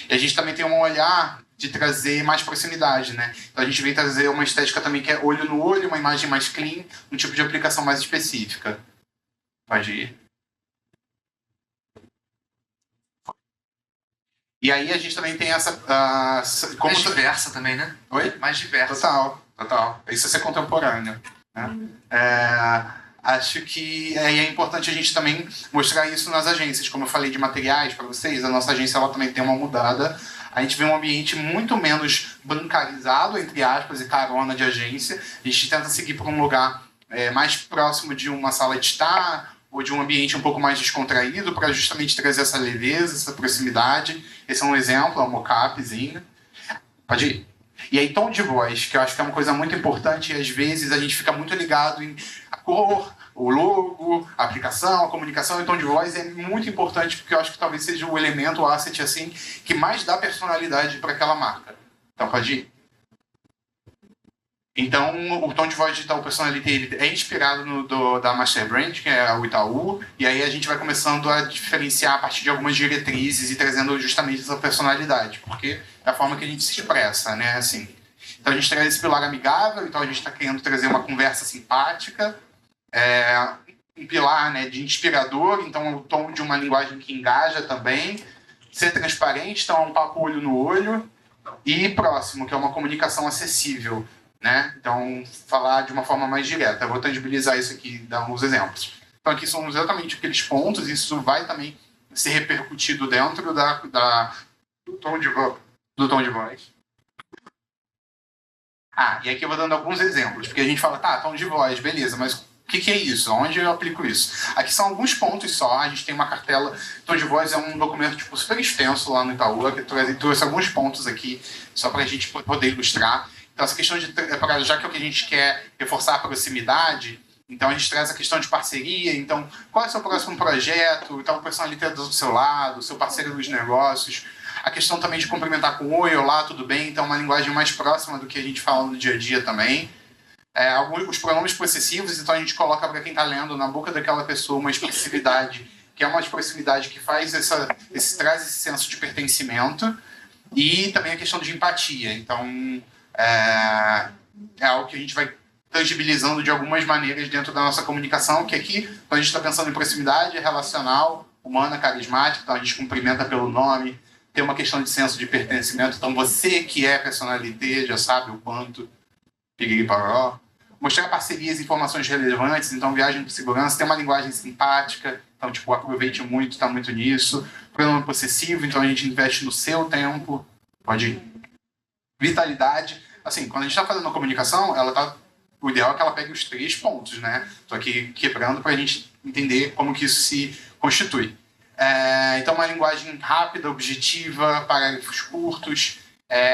Speaker 2: E a gente também tem um olhar de trazer mais proximidade, né? Então a gente vem trazer uma estética também que é olho no olho, uma imagem mais clean, um tipo de aplicação mais específica. Pode ir. E aí a gente também tem essa...
Speaker 3: como mais diversa também, né?
Speaker 2: Oi?
Speaker 3: Mais diversa.
Speaker 2: Total. Isso é ser contemporâneo. Né? Acho que é importante a gente também mostrar isso nas agências. Como eu falei de materiais para vocês, a nossa agência ela também tem uma mudada. A gente vê um ambiente muito menos bancarizado, entre aspas, e carona de agência. A gente tenta seguir por um lugar mais próximo de uma sala de estar ou de um ambiente um pouco mais descontraído para justamente trazer essa leveza, essa proximidade. Esse é um exemplo, é um mocapzinho. Pode ir. E aí, tom de voz, que eu acho que é uma coisa muito importante e às vezes a gente fica muito ligado em a cor, o logo, a aplicação, a comunicação, e tom de voz é muito importante porque eu acho que talvez seja o elemento, o asset, assim, que mais dá personalidade para aquela marca. Então, pode ir. Então, o tom de voz digital personality ele é inspirado da Master Brand, que é o Itaú, e aí a gente vai começando a diferenciar a partir de algumas diretrizes e trazendo justamente essa personalidade, porque é a forma que a gente se expressa, né? Assim. Então, a gente traz esse pilar amigável, então a gente está querendo trazer uma conversa simpática, um pilar, né, de inspirador, então o tom de uma linguagem que engaja também, ser transparente, então é um papo olho no olho, e próximo, que é uma comunicação acessível. Né? Então, falar de uma forma mais direta. Eu vou tangibilizar isso aqui, dar alguns exemplos. Então, aqui são exatamente aqueles pontos, e isso vai também ser repercutido dentro do tom de voz. E aqui eu vou dando alguns exemplos, porque a gente fala, tom de voz, beleza, mas o que é isso? Onde eu aplico isso? Aqui são alguns pontos só, a gente tem uma cartela, tom de voz é um documento super extenso lá no Itaú, que trouxe alguns pontos aqui, só para a gente poder ilustrar. Então, essa questão já que é o que a gente quer reforçar a proximidade, então a gente traz a questão de parceria. Então, qual é o seu próximo projeto? Então, o personalidade do seu lado, o seu parceiro dos negócios. A questão também de cumprimentar com oi, olá, tudo bem? Então, uma linguagem mais próxima do que a gente fala no dia a dia também. Os pronomes possessivos, então a gente coloca para quem está lendo na boca daquela pessoa uma expressividade, que é uma expressividade que faz traz esse senso de pertencimento. E também a questão de empatia. Então, é algo que a gente vai tangibilizando de algumas maneiras dentro da nossa comunicação, que aqui, quando a gente está pensando em proximidade, é relacional, humana, carismática, então a gente cumprimenta pelo nome, tem uma questão de senso de pertencimento, então você que é personalité já sabe o quanto, piriri-paró. Mostrar parcerias e informações relevantes, então viagem de segurança, tem uma linguagem simpática, então tipo, aproveite muito, está muito nisso. Pronome possessivo, então a gente investe no seu tempo, pode ir. Vitalidade, assim, quando a gente está fazendo uma comunicação, o ideal é que ela pegue os 3 pontos, né? Estou aqui quebrando para a gente entender como que isso se constitui. Então, uma linguagem rápida, objetiva, parágrafos curtos,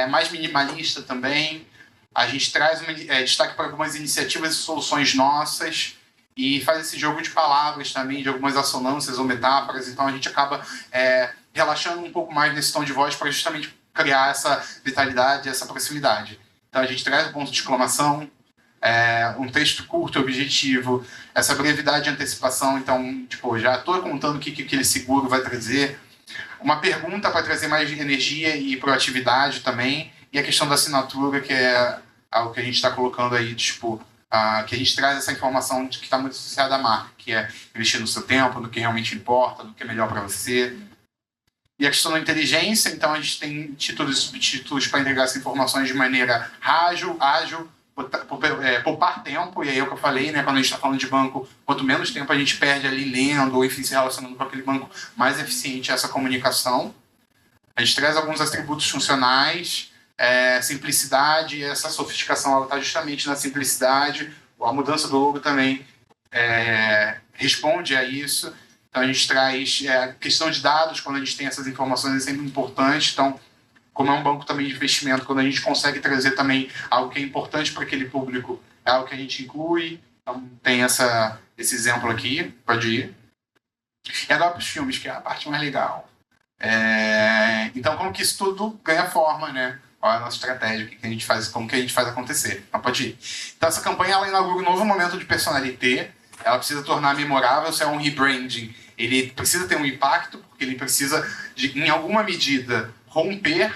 Speaker 2: mais minimalista também. A gente traz destaque para algumas iniciativas e soluções nossas e faz esse jogo de palavras também, de algumas assonâncias ou metáforas. Então, a gente acaba relaxando um pouco mais nesse tom de voz para justamente criar essa vitalidade, essa proximidade. Então, a gente traz um ponto de exclamação, um texto curto, objetivo, essa brevidade de antecipação. Então, tipo, já estou contando o que aquele seguro vai trazer. Uma pergunta para trazer mais energia e proatividade também. E a questão da assinatura, que é algo que a gente está colocando aí, tipo, que a gente traz essa informação que está muito associada à marca, que é investir no seu tempo, no que realmente importa, no que é melhor para você. E a questão da inteligência, então a gente tem títulos e subtítulos para entregar essas informações de maneira ágil, poupar tempo, e aí é o que eu falei, né, quando a gente está falando de banco, quanto menos tempo a gente perde ali lendo, ou enfim, se relacionando com aquele banco, mais eficiente é essa comunicação. A gente traz alguns atributos funcionais, simplicidade, e essa sofisticação está justamente na simplicidade. A mudança do logo também responde a isso. Então a gente traz questão de dados, quando a gente tem essas informações é sempre importante. Então, como é um banco também de investimento, quando a gente consegue trazer também algo que é importante para aquele público, é algo que a gente inclui. Então tem esse exemplo aqui, pode ir. E agora para os filmes, que é a parte mais legal. Então, como que isso tudo ganha forma, né? Qual é a nossa estratégia, como que a gente faz acontecer. Então, pode ir. Então, essa campanha, ela inaugura um novo momento de personalité, ela precisa tornar memorável, se é um rebranding, ele precisa ter um impacto, porque ele precisa, em alguma medida, romper,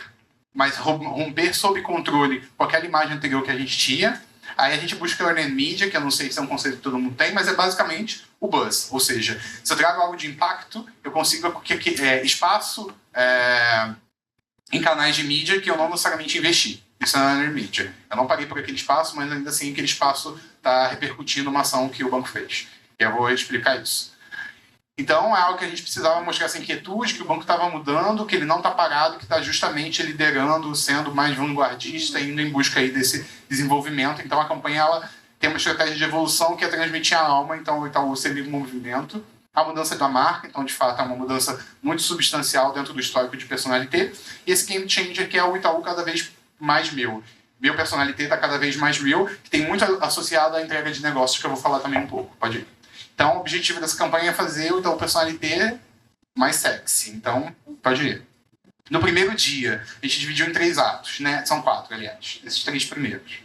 Speaker 2: mas romper sob controle com aquela imagem anterior que a gente tinha. Aí a gente busca o earned media, que eu não sei se é um conceito que todo mundo tem, mas é basicamente o buzz. Ou seja, se eu trago algo de impacto, eu consigo espaço em canais de mídia que eu não necessariamente investi. Isso é earned media. Eu não paguei por aquele espaço, mas ainda assim aquele espaço está repercutindo uma ação que o banco fez. E eu vou explicar isso. Então, é algo que a gente precisava mostrar essa inquietude, que o banco estava mudando, que ele não está parado, que está justamente liderando, sendo mais vanguardista, indo em busca aí desse desenvolvimento. Então, a campanha ela tem uma estratégia de evolução que é transmitir a alma, então o Itaú seria um movimento. A mudança da marca, então, de fato, é uma mudança muito substancial dentro do histórico de personalité. E esse game changer que é o Itaú cada vez mais meu. Meu personalité está cada vez mais real, que tem muito associado à entrega de negócios, que eu vou falar também um pouco. Pode ir. Então, o objetivo dessa campanha é fazer o Itaú Personalité mais sexy. Então, pode ir. No primeiro dia, a gente dividiu em 3 atos, né? São 4, aliás, esses 3 primeiros.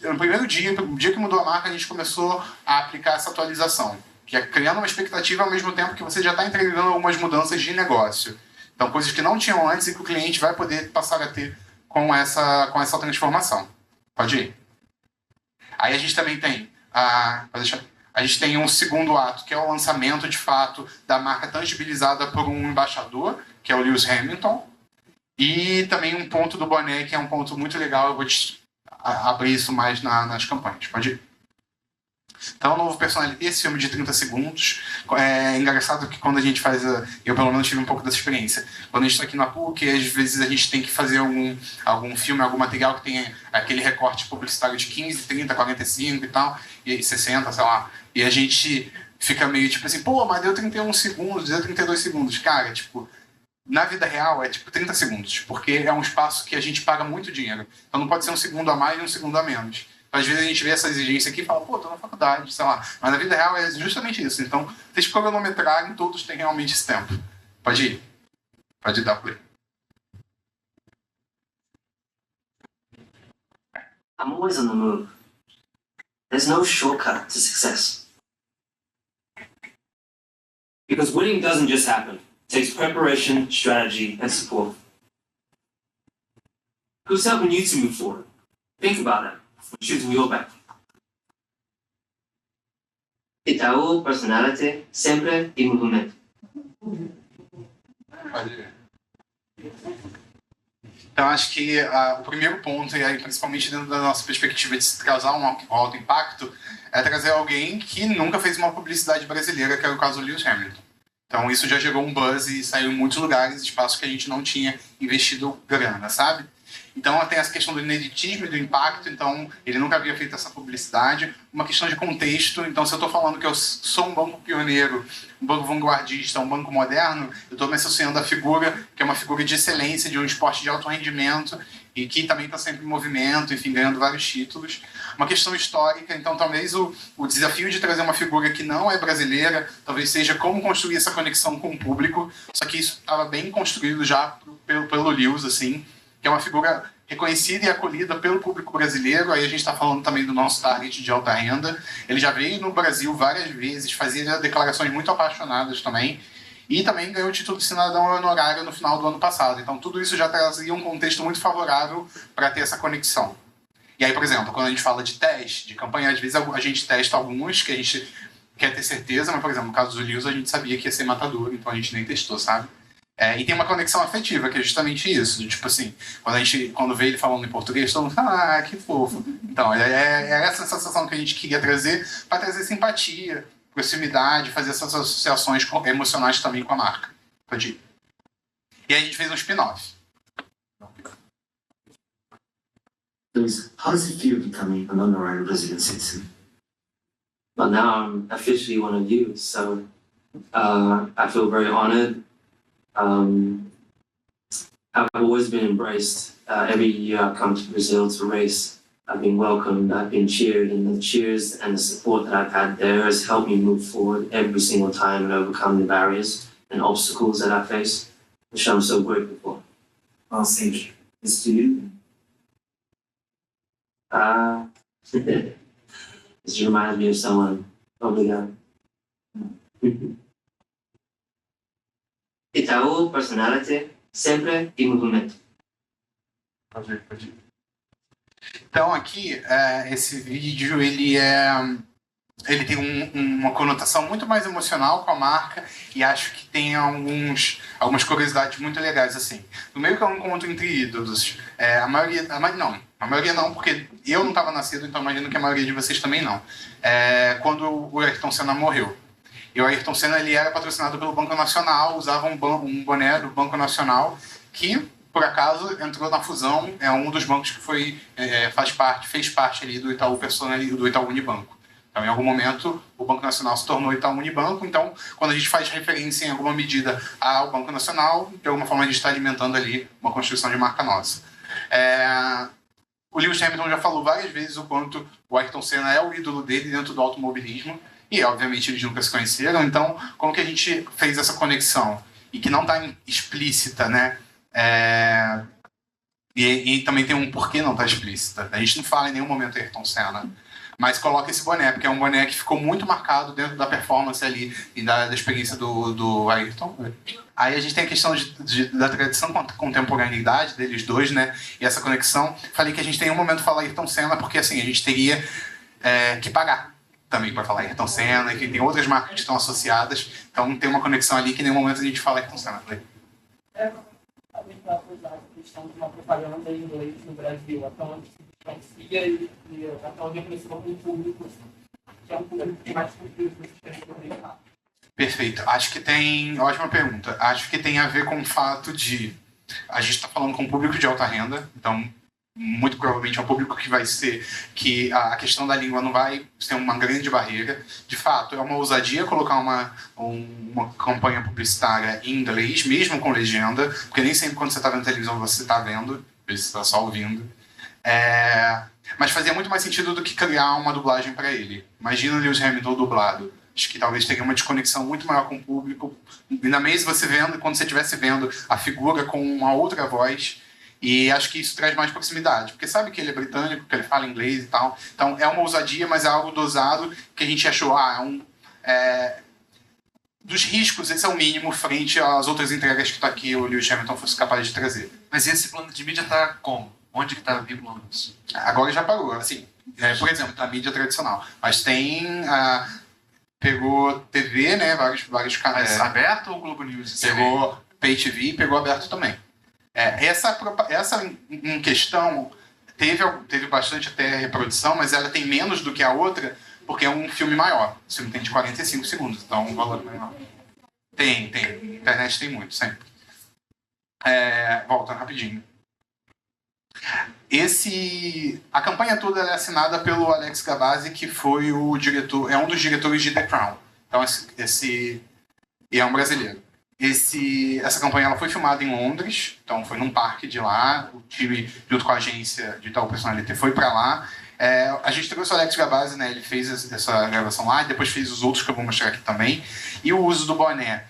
Speaker 2: No primeiro dia, no dia que mudou a marca, a gente começou a aplicar essa atualização, que é criando uma expectativa ao mesmo tempo que você já está entregando algumas mudanças de negócio. Então, coisas que não tinham antes e que o cliente vai poder passar a ter com essa transformação. Pode ir. Aí a gente também tem a gente tem um segundo ato, que é o lançamento, de fato, da marca tangibilizada por um embaixador, que é o Lewis Hamilton, e também um ponto do boné, que é um ponto muito legal, eu vou abrir isso mais nas campanhas. Pode ir. Então, o novo personalité, esse filme de 30 segundos. É engraçado que quando a gente faz... Eu, pelo menos, tive um pouco dessa experiência. Quando a gente está aqui na PUC, às vezes a gente tem que fazer algum filme, algum material que tenha aquele recorte publicitário de 15, 30, 45 e tal, e 60, sei lá. E a gente fica meio tipo assim, pô, mas deu 31 segundos, deu 32 segundos. Cara, tipo... Na vida real é tipo 30 segundos, porque é um espaço que a gente paga muito dinheiro. Então não pode ser um segundo a mais e um segundo a menos. Então, às vezes a gente vê essa exigência aqui e fala, pô, tô na faculdade, sei lá. Mas na vida real é justamente isso. Então, vocês cronometrarem, todos têm realmente esse tempo. Pode ir. Pode dar play.
Speaker 4: I'm always on the move. There's no shortcut to success. Because winning doesn't just happen. It takes preparation, strategy, and support. Who's helping you to move forward? Think about it. Shoot we go back. Itaú, personality, sempre em movimento.
Speaker 2: Então, acho que o primeiro ponto, e aí, principalmente dentro da nossa perspectiva de causar um alto impacto, é trazer alguém que nunca fez uma publicidade brasileira, que é o caso do Lewis Hamilton. Então, isso já gerou um buzz e saiu em muitos lugares, espaços que a gente não tinha investido grana, sabe? Então, tem essa questão do ineditismo e do impacto. Então, ele nunca havia feito essa publicidade. Uma questão de contexto. Então, se eu estou falando que eu sou um banco pioneiro, um banco vanguardista, um banco moderno, eu estou me associando à figura, que é uma figura de excelência, de um esporte de alto rendimento, e que também está sempre em movimento, enfim, ganhando vários títulos. Uma questão histórica. Então, talvez o desafio de trazer uma figura que não é brasileira, talvez seja como construir essa conexão com o público. Só que isso estava bem construído já pelo Lewis, assim, que é uma figura reconhecida e acolhida pelo público brasileiro. Aí a gente está falando também do nosso target de alta renda. Ele já veio no Brasil várias vezes, fazia declarações muito apaixonadas também, e também ganhou o título de cidadão honorário no final do ano passado. Então tudo isso já trazia um contexto muito favorável para ter essa conexão. E aí, por exemplo, quando a gente fala de teste, de campanha, às vezes a gente testa alguns que a gente quer ter certeza, mas, por exemplo, no caso do Lewis, a gente sabia que ia ser matador, então a gente nem testou, sabe? E tem uma conexão afetiva, que é justamente isso. Tipo assim, quando vê ele falando em português, todo mundo fala, que fofo. Então, é essa sensação que a gente queria trazer para trazer simpatia, proximidade, fazer essas associações emocionais também com a marca. Pode ir. E aí a gente fez um spin-off.
Speaker 4: Luis, how does it feel becoming an honorary resident citizen? Well, now I'm officially one of you, so I feel very honored. I've always been embraced. Every year I've come to Brazil to race. I've been welcomed, I've been cheered, and the cheers and the support that I've had there has helped me move forward every single time and overcome the barriers and obstacles that I face, which I'm so grateful for. Well, thank you. It's to you. This reminds me of someone. Obrigado. Itaú, personality, sempre em movimento.
Speaker 2: Pode ir. Então aqui, esse vídeo, ele tem uma conotação muito mais emocional com a marca e acho que tem algumas curiosidades muito legais, assim. No meio que é um encontro entre ídolos, a maioria não, porque eu não estava nascido, então imagino que a maioria de vocês também não. Quando o Ayrton Senna morreu. E o Ayrton Senna, ele era patrocinado pelo Banco Nacional, usava um boné do Banco Nacional, que, por acaso, entrou na fusão, é um dos bancos que fez parte ali do Itaú do Itaú Unibanco. Então, em algum momento, o Banco Nacional se tornou Itaú Unibanco. Então, quando a gente faz referência em alguma medida ao Banco Nacional, de alguma forma a gente está alimentando ali uma construção de marca nossa. O Lewis Hamilton já falou várias vezes o quanto o Ayrton Senna é o ídolo dele dentro do automobilismo. E, obviamente, eles nunca se conheceram. Então, como que a gente fez essa conexão? E que não está explícita, né? E também tem um porquê não está explícita. A gente não fala em nenhum momento Ayrton Senna. Mas coloca esse boné, porque é um boné que ficou muito marcado dentro da performance ali e da experiência do Ayrton. Aí a gente tem a questão da tradição contemporaneidade deles dois, né? E essa conexão. Falei que a gente tem um momento falar Ayrton Senna, porque assim, a gente teria que pagar também para falar Ayrton Senna, que tem outras marcas que estão associadas. Então tem uma conexão ali que em nenhum momento a gente fala Ayrton Senna.
Speaker 1: A questão de uma propaganda em inglês no Brasil, até onde se distancia e até onde aproxima com o público, que é um público que mais cultura que vocês querem comunicar.
Speaker 2: Perfeito. Acho que tem... Ótima pergunta. Acho que tem a ver com o fato de... A gente está falando com um público de alta renda, então muito provavelmente é um público que vai ser... que a questão da língua não vai ser uma grande barreira. De fato, é uma ousadia colocar uma campanha publicitária em inglês, mesmo com legenda, porque nem sempre quando você está vendo televisão você está vendo, às vezes você está só ouvindo. Mas fazia muito mais sentido do que criar uma dublagem para ele. Imagina o Lewis Hamilton dublado. Acho que talvez teria uma desconexão muito maior com o público. Ainda mesmo você vendo, quando você estivesse vendo a figura com uma outra voz. E acho que isso traz mais proximidade. Porque sabe que ele é britânico, que ele fala inglês e tal. Então é uma ousadia, mas é algo dosado que a gente achou, dos riscos, esse é o mínimo frente às outras entregas que o Lewis Hamilton fosse capaz de trazer.
Speaker 3: Mas esse plano de mídia tá como? Onde que tá vinculando isso?
Speaker 2: Agora já parou, assim. Por exemplo, na mídia tradicional. Mas tem... pegou TV, né? Vários canais.
Speaker 3: Aberto ou Globo News?
Speaker 2: Pegou Pay TV e pegou aberto também. Essa em questão teve bastante até reprodução, mas ela tem menos do que a outra, porque é um filme maior. O filme tem de 45 segundos, então um valor menor. Tem. Internet tem muito, sempre. Voltando rapidinho. A campanha toda é assinada pelo Alex Gavazzi, que foi o diretor, é um dos diretores de The Crown. Então e é um brasileiro. Essa campanha ela foi filmada em Londres, então foi num parque de lá. O time, junto com a agência de Itaú Personalité, foi para lá. A gente trouxe o Alex Gavazzi, né? Ele fez essa gravação lá e depois fez os outros que eu vou mostrar aqui também. E o uso do boné.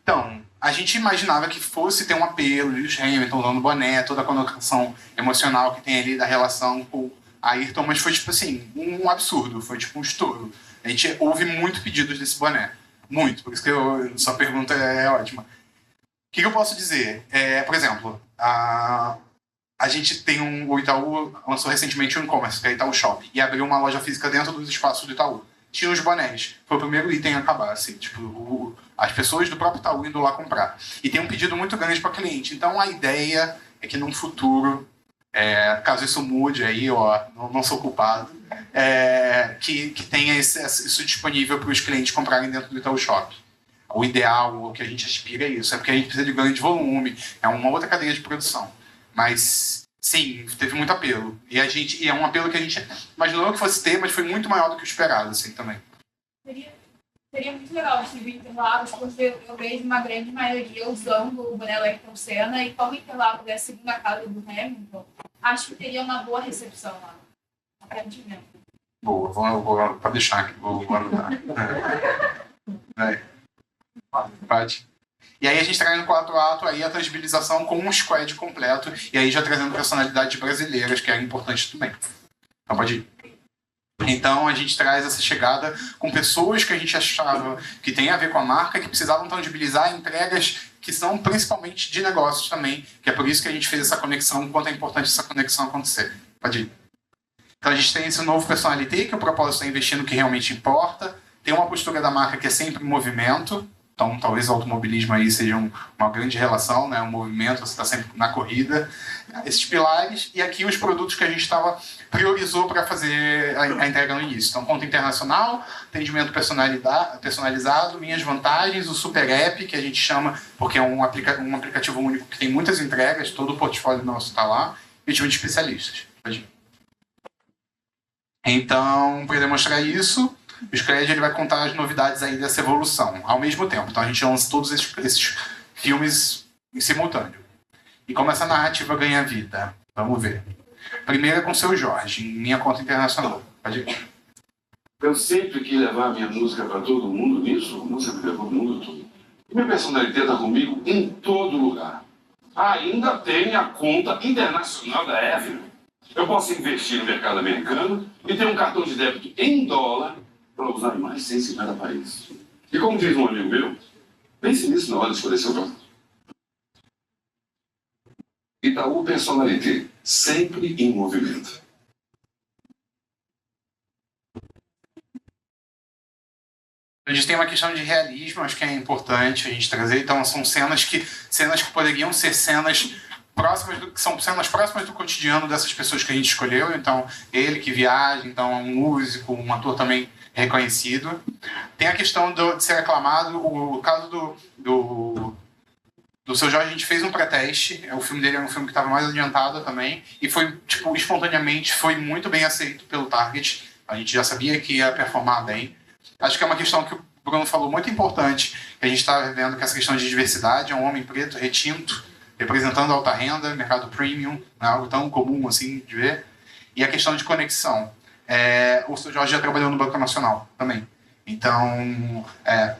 Speaker 2: Então, a gente imaginava que fosse ter um apelo, Lewis Hamilton usando boné, toda a conotação emocional que tem ali da relação com a Ayrton, mas foi tipo assim, um absurdo, foi tipo um estouro. A gente ouve muito pedidos desse boné. Muito, por isso que sua pergunta é ótima. O que eu posso dizer? Por exemplo, a gente tem o Itaú lançou recentemente um e-commerce, que é Itaú Shop, e abriu uma loja física dentro dos espaços do Itaú. tinha os bonés. Foi o primeiro item a acabar, assim, tipo, as pessoas do próprio Itaú indo lá comprar. E tem um pedido muito grande para cliente. Então, a ideia é que, num futuro, caso isso mude aí, ó, não sou culpado, que tenha isso disponível para os clientes comprarem dentro do Itaú Shop. O ideal, o que a gente aspira é isso. É porque a gente precisa de grande volume, é uma outra cadeia de produção. Mas, sim, teve muito apelo. E é um apelo que a gente imaginou que fosse ter, mas foi muito maior do que o esperado, assim, também.
Speaker 5: Seria muito legal esse Interlagos, porque eu vejo uma grande maioria usando o boné Ayrton Senna, e como Interlagos é a segunda casa do Hamilton, acho que teria uma boa recepção lá. Aparentemente.
Speaker 2: Boa, pode deixar aqui, vou anotar. Pode. E aí a gente traz no quarto ato aí a tangibilização com um squad completo, e aí já trazendo personalidades brasileiras, que é importante também. Então pode ir. Então a gente traz essa chegada com pessoas que a gente achava que tem a ver com a marca, que precisavam tangibilizar entregas que são principalmente de negócios também, que é por isso que a gente fez essa conexão, o quanto é importante essa conexão acontecer. Pode ir. Então a gente tem esse novo personalité, que o propósito é investir no que realmente importa, tem uma postura da marca que é sempre em movimento. Então, talvez o automobilismo aí seja uma grande relação, né? Um movimento, você está sempre na corrida. Esses pilares, e aqui os produtos que a gente priorizou para fazer a entrega no início. Então, conta internacional, atendimento personalizado, minhas vantagens, o Super App, que a gente chama, porque é um aplicativo único que tem muitas entregas, todo o portfólio nosso está lá, e o time de especialistas. Então, para demonstrar isso, o Scred ele vai contar as novidades aí dessa evolução, ao mesmo tempo. Então a gente lança todos esses filmes em simultâneo. E como essa narrativa ganha vida? Vamos ver. Primeiro é com o Seu Jorge, em minha conta internacional. Pode ir.
Speaker 6: Eu sempre quis levar minha música para todo mundo nisso, a música me levou o mundo todo. E minha personalidade está comigo em todo lugar. Ainda tem a conta internacional da Evelyn. Eu posso investir no mercado americano e ter um cartão de débito em dólar para usar em mais 150 países. E como diz um amigo meu, pense nisso na hora de escolher seu banco. Itaú Personalité, sempre em movimento.
Speaker 2: A gente tem uma questão de realismo, acho que é importante a gente trazer. Então são cenas que poderiam ser cenas próximas do cotidiano dessas pessoas que a gente escolheu. Então ele que viaja, então é um músico, um ator também reconhecido. Tem a questão de ser aclamado. O caso do Seu Jorge, a gente fez um pré-teste. O filme dele era um filme que estava mais adiantado também. E foi, espontaneamente, foi muito bem aceito pelo Target. A gente já sabia que ia performar bem. Acho que é uma questão que o Bruno falou muito importante, que a gente está vendo que essa questão de diversidade, é um homem preto, retinto, representando a alta renda, mercado premium, não é algo tão comum assim de ver. E a questão de conexão. O Seu Jorge já trabalhou no Banco Nacional também. Então,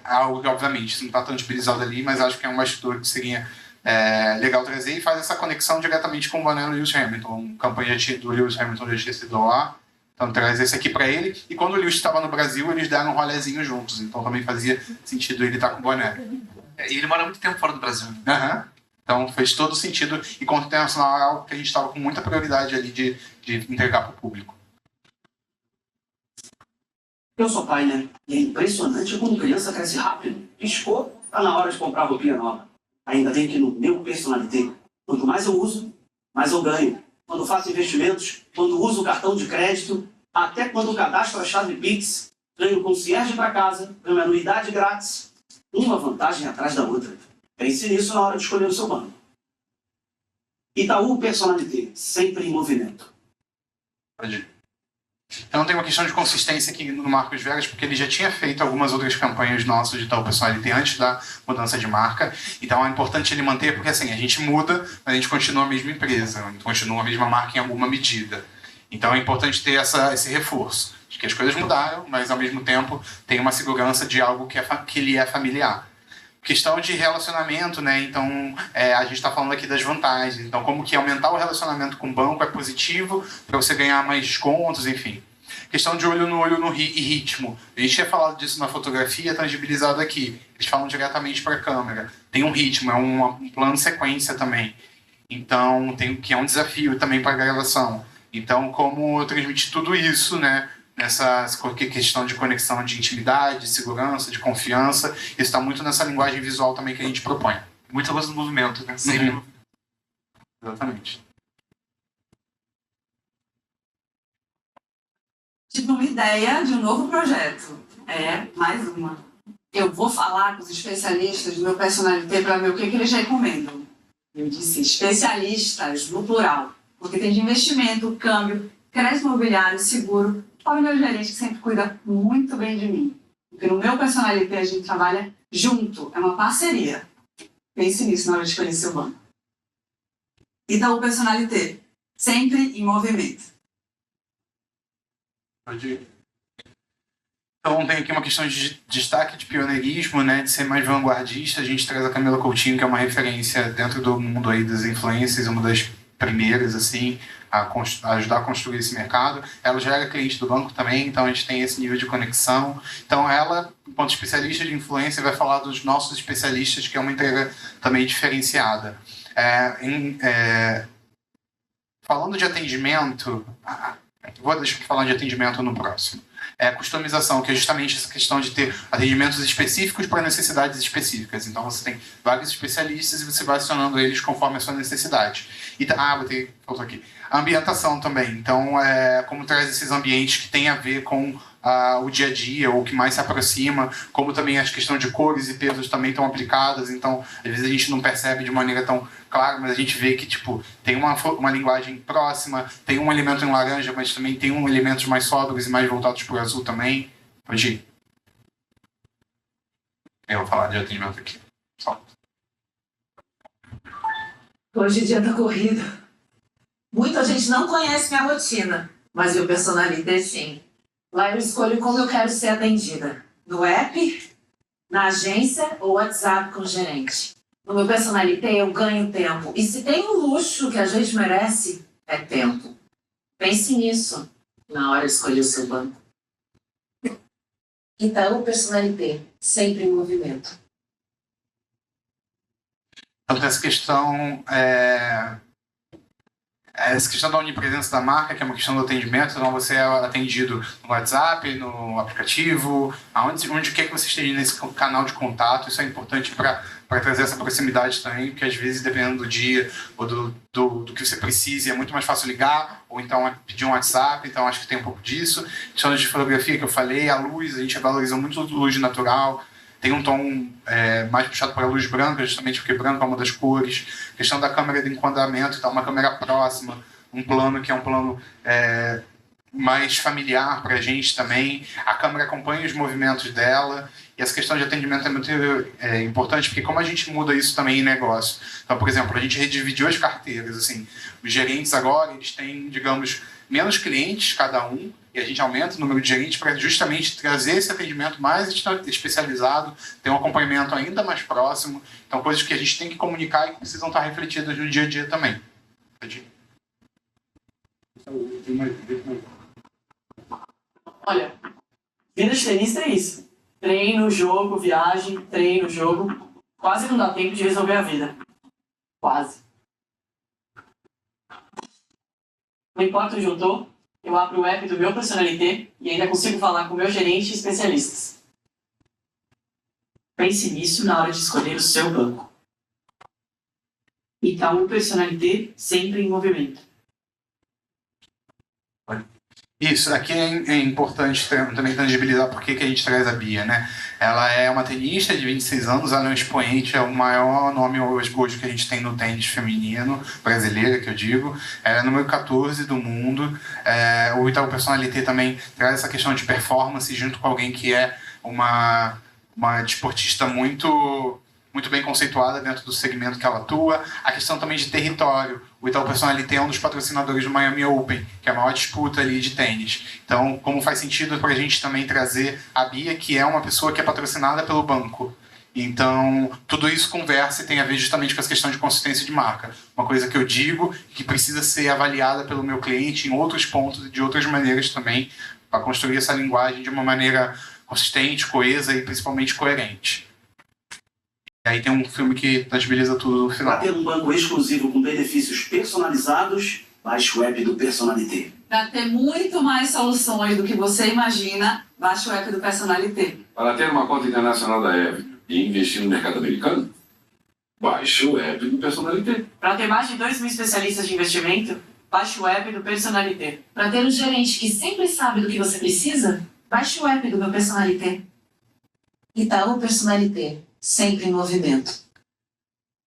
Speaker 2: algo que, obviamente, isso não está tangibilizado ali, mas acho que é um bastidor que seria legal trazer e faz essa conexão diretamente com o boné do Lewis Hamilton. A campanha do Lewis Hamilton já tinha sido lá, então traz esse aqui para ele. E quando o Lewis estava no Brasil, eles deram um rolezinho juntos, então também fazia sentido ele estar com o boné.
Speaker 3: E ele mora muito tempo fora do Brasil.
Speaker 2: Uhum. Então fez todo sentido, e conta internacional é algo que a gente estava com muita prioridade ali de entregar para o público.
Speaker 7: Eu sou pai, né? E é impressionante como criança cresce rápido. Piscou, tá na hora de comprar roupinha nova. Ainda bem que no meu personalité, quanto mais eu uso, mais eu ganho. Quando faço investimentos, quando uso o cartão de crédito, até quando cadastro a chave Pix, ganho concierge para casa, ganho anuidade grátis. Uma vantagem atrás da outra. Pense nisso na hora de escolher o seu banco. Itaú Personalité, sempre em movimento.
Speaker 2: Pode ir. Então tem uma questão de consistência aqui no Marcos Vegas, porque ele já tinha feito algumas outras campanhas nossas de Itaú Personalité antes da mudança de marca. Então é importante ele manter, porque assim, a gente muda, mas a gente continua a mesma empresa, a gente continua a mesma marca em alguma medida. Então é importante ter esse reforço, de que as coisas mudaram, mas ao mesmo tempo tem uma segurança de algo que lhe é familiar. Questão de relacionamento, né? Então, a gente está falando aqui das vantagens. Então, como que aumentar o relacionamento com o banco é positivo para você ganhar mais descontos, enfim. Questão de olho no olho e ritmo. A gente tinha falado disso na fotografia, tangibilizado aqui. Eles falam diretamente para a câmera. Tem um ritmo, é um plano de sequência também. Então, que é um desafio também para a gravação. Então, como transmitir tudo isso, né? nessa questão de conexão de intimidade, de segurança, de confiança. Isso está muito nessa linguagem visual também que a gente propõe.
Speaker 3: Muita coisa do movimento, né? Sempre.
Speaker 2: Uhum. Exatamente.
Speaker 8: Tive uma ideia de um novo projeto. Mais uma. Eu vou falar com os especialistas do meu personalité para ver o que eles recomendam. Eu disse especialistas, no plural, porque tem de investimento, câmbio, crédito imobiliário, seguro, para o meu gerente que sempre cuida muito bem de mim. Porque no meu personalité a gente trabalha junto, é uma parceria. Pense nisso na hora de escolher seu banco. Itaú Personalité, sempre em movimento.
Speaker 2: Então tem aqui uma questão de destaque, de pioneirismo, né, de ser mais vanguardista. A gente traz a Camila Coutinho, que é uma referência dentro do mundo aí das influências, uma das primeiras assim a ajudar a construir esse mercado. Ela já era cliente do banco também, então a gente tem esse nível de conexão. Então ela, enquanto especialista de influência, vai falar dos nossos especialistas, que é uma entrega também diferenciada. Falando de atendimento, vou deixar de falar de atendimento no próximo. Customização, que é justamente essa questão de ter atendimentos específicos para necessidades específicas. Então você tem vários especialistas e você vai acionando eles conforme a sua necessidade. Faltou aqui. A ambientação também. Então, como traz esses ambientes que tem a ver com o dia a dia, ou que mais se aproxima, como também as questões de cores e pesos também estão aplicadas. Então, às vezes a gente não percebe de maneira tão clara, mas a gente vê que tem uma linguagem próxima, tem um elemento em laranja, mas também tem elementos mais sóbrios e mais voltados para o azul também. Pode ir. Eu vou falar de atendimento aqui. Só.
Speaker 9: Hoje o dia tá corrido. Muita gente não conhece minha rotina, mas meu personalité sim. Lá eu escolho como eu quero ser atendida. No app, na agência ou WhatsApp com o gerente. No meu personalité eu ganho tempo. E se tem um luxo que a gente merece, é tempo. Pense nisso na hora de escolher o seu banco. Itaú Personalité, sempre em movimento.
Speaker 2: Então, essa questão da onipresença da marca, que é uma questão do atendimento. Então, você é atendido no WhatsApp, no aplicativo, onde quer que você esteja nesse canal de contato. Isso é importante para trazer essa proximidade também, porque às vezes, dependendo do dia ou do que você precise, é muito mais fácil ligar, ou então pedir um WhatsApp. Então, acho que tem um pouco disso. Questão de fotografia que eu falei, a luz, a gente valoriza muito a luz natural. Tem um tom mais puxado para a luz branca, justamente porque branco é uma das cores. A questão da câmera de enquadramento, então uma câmera próxima, um plano que é um plano mais familiar para a gente também. A câmera acompanha os movimentos dela. E essa questão de atendimento é muito importante, porque como a gente muda isso também em negócio. Então, por exemplo, a gente redividiu as carteiras. Assim, os gerentes agora, eles têm, digamos, menos clientes cada um, e a gente aumenta o número de gerentes para justamente trazer esse atendimento mais especializado, ter um acompanhamento ainda mais próximo. Então, coisas que a gente tem que comunicar e que precisam estar refletidas no dia a dia também.
Speaker 8: Olha, vida de tenista é isso. Treino, jogo, viagem, treino, jogo. Quase não dá tempo de resolver a vida. Quase. Não importa onde eu tô, eu abro o app do meu personalité e ainda consigo falar com o meu gerente e especialistas. Pense nisso na hora de escolher o seu banco. Itaú Personalité, sempre em movimento.
Speaker 2: Isso, aqui é importante também tangibilizar por que a gente traz a Bia, né? Ela é uma tenista de 26 anos, ela é um expoente, é o maior nome hoje que a gente tem no tênis feminino, brasileira, que eu digo. Ela é número 14 do mundo. O Itaú Personalité também traz essa questão de performance junto com alguém que é uma desportista muito bem conceituada dentro do segmento que ela atua. A questão também de território. O Itaú Personalité é um dos patrocinadores do Miami Open, que é a maior disputa ali de tênis. Então, como faz sentido para a gente também trazer a Bia, que é uma pessoa que é patrocinada pelo banco. Então, tudo isso conversa e tem a ver justamente com essa questão de consistência de marca. Uma coisa que eu digo que precisa ser avaliada pelo meu cliente em outros pontos e de outras maneiras também, para construir essa linguagem de uma maneira consistente, coesa e principalmente coerente. E aí tem um filme que tangibiliza tudo no final.
Speaker 7: Para ter um banco exclusivo com benefícios personalizados, baixe o app do Personalité.
Speaker 8: Para ter muito mais soluções do que você imagina, baixe o app do Personalité.
Speaker 6: Para ter uma conta internacional da Eve e investir no mercado americano, baixe o app do Personalité.
Speaker 9: Para ter mais de 2.000 especialistas de investimento, baixe o app do Personalité.
Speaker 10: Para ter um gerente que sempre sabe do que você precisa, baixe o app do meu Personalité. Itaú Personalité, sempre em movimento.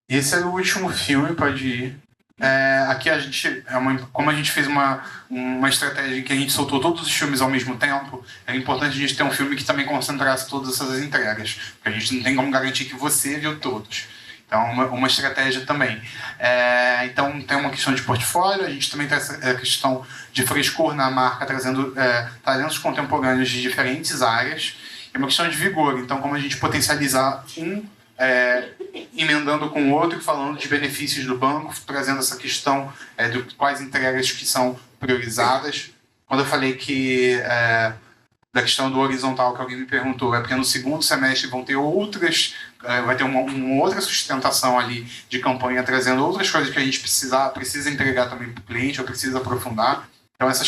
Speaker 2: Esse é o último filme, pode ir. Aqui a gente, como a gente fez uma estratégia em que a gente soltou todos os filmes ao mesmo tempo, é importante a gente ter um filme que também concentrasse todas essas entregas, porque a gente não tem como garantir que você viu todos. Então, uma estratégia também. Então, tem uma questão de portfólio, a gente também tem essa questão de frescor na marca, trazendo talentos contemporâneos de diferentes áreas. É uma questão de vigor, então, como a gente potencializar emendando com o outro, falando de benefícios do banco, trazendo essa questão de quais entregas que são priorizadas. Quando eu falei que da questão do horizontal que alguém me perguntou, é porque no segundo semestre vão ter outras, vai ter uma outra sustentação ali de campanha, trazendo outras coisas que a gente precisa entregar também para o cliente, ou precisa aprofundar. Então essas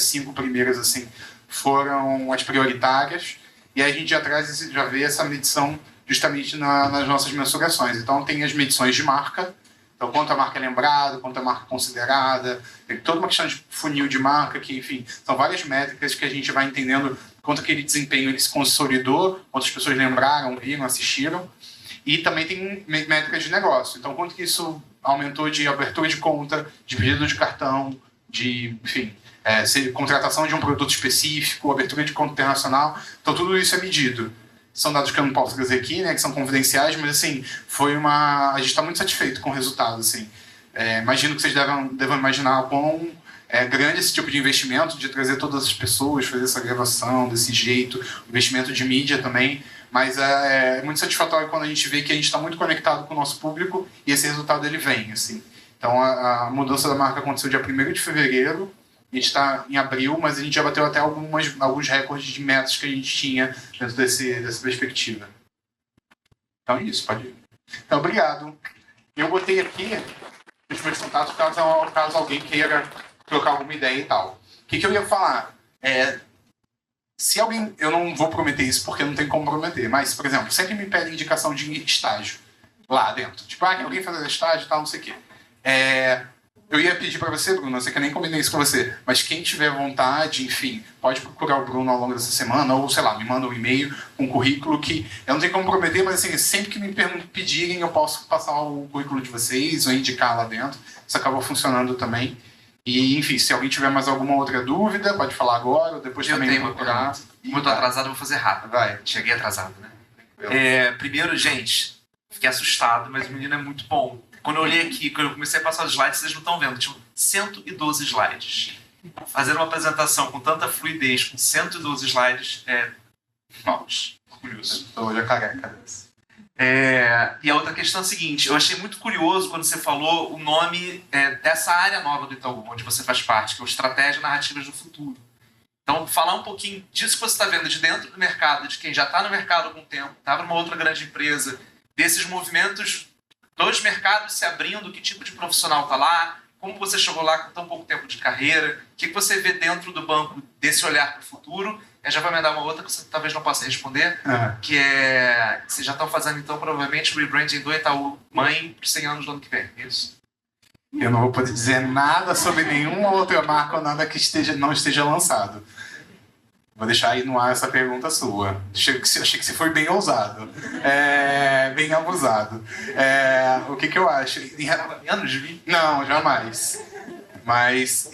Speaker 2: 5 primeiras assim foram as prioritárias, e aí a gente já vê essa medição justamente nas nossas mensurações. Então tem as medições de marca, então quanto a marca é lembrada, quanto a marca é considerada, tem toda uma questão de funil de marca, que enfim, são várias métricas que a gente vai entendendo quanto aquele desempenho ele se consolidou, quantas pessoas lembraram, viram, assistiram, e também tem métricas de negócio, então quanto que isso aumentou de abertura de conta, de pedido de cartão, de, enfim, contratação de um produto específico, abertura de conta internacional, então tudo isso é medido. São dados que eu não posso trazer aqui, né, que são confidenciais, mas assim, a gente está muito satisfeito com o resultado, assim. Imagino que vocês devam imaginar o quão grande esse tipo de investimento, de trazer todas as pessoas, fazer essa gravação desse jeito, investimento de mídia também, mas é muito satisfatório quando a gente vê que a gente está muito conectado com o nosso público e esse resultado ele vem, assim. Então a mudança da marca aconteceu dia 1º de fevereiro, a gente está em abril, mas a gente já bateu até alguns recordes de metas que a gente tinha dentro dessa perspectiva. Então é isso, pode ir. Então, obrigado. Eu botei aqui os meus contatos caso alguém queira trocar alguma ideia e tal. O que eu ia falar? Se alguém... Eu não vou prometer isso porque não tem como prometer, mas, por exemplo, sempre me pedem indicação de estágio lá dentro. Tipo, alguém fazer estágio e tal, não sei o quê. Eu ia pedir para você, Bruno, eu sei que eu nem combinei isso com você, mas quem tiver vontade, enfim, pode procurar o Bruno ao longo dessa semana, ou, sei lá, me manda um e-mail com um currículo que eu não tenho como prometer, mas assim, sempre que me pedirem, eu posso passar o currículo de vocês ou indicar lá dentro. Isso acabou funcionando também. E, enfim, se alguém tiver mais alguma outra dúvida, pode falar agora, ou depois
Speaker 3: eu
Speaker 2: também
Speaker 3: tenho
Speaker 2: procurar.
Speaker 3: Muito atrasado, vou fazer rápido.
Speaker 2: Vai.
Speaker 3: Cheguei atrasado, né? Primeiro, gente, fiquei assustado, mas o menino é muito bom. Quando eu olhei aqui, quando eu comecei a passar os slides, vocês não estão vendo, tinham 112 slides. Fazer uma apresentação com tanta fluidez, com 112 slides, paus. Curioso.
Speaker 2: Estou já careca.
Speaker 3: E a outra questão é a seguinte, eu achei muito curioso quando você falou o nome dessa área nova do Itaú, onde você faz parte, que é o Estratégia Narrativas do Futuro. Então, falar um pouquinho disso que você está vendo de dentro do mercado, de quem já está no mercado há algum tempo, estava numa outra grande empresa, desses movimentos dos mercados se abrindo, que tipo de profissional está lá, como você chegou lá com tão pouco tempo de carreira, o que você vê dentro do banco desse olhar para o futuro. Já vai me dar uma outra que você talvez não possa responder, que vocês já estão fazendo, então, provavelmente, o rebranding do Itaú Mãe para os 100 anos do ano que vem, é isso?
Speaker 2: Eu não vou poder dizer nada sobre nenhuma outra marca ou nada que não esteja lançado. Vou deixar aí no ar essa pergunta sua. Achei que você foi bem ousado. Bem abusado. O que eu acho?
Speaker 3: Anos de mim?
Speaker 2: Não, jamais. Mas,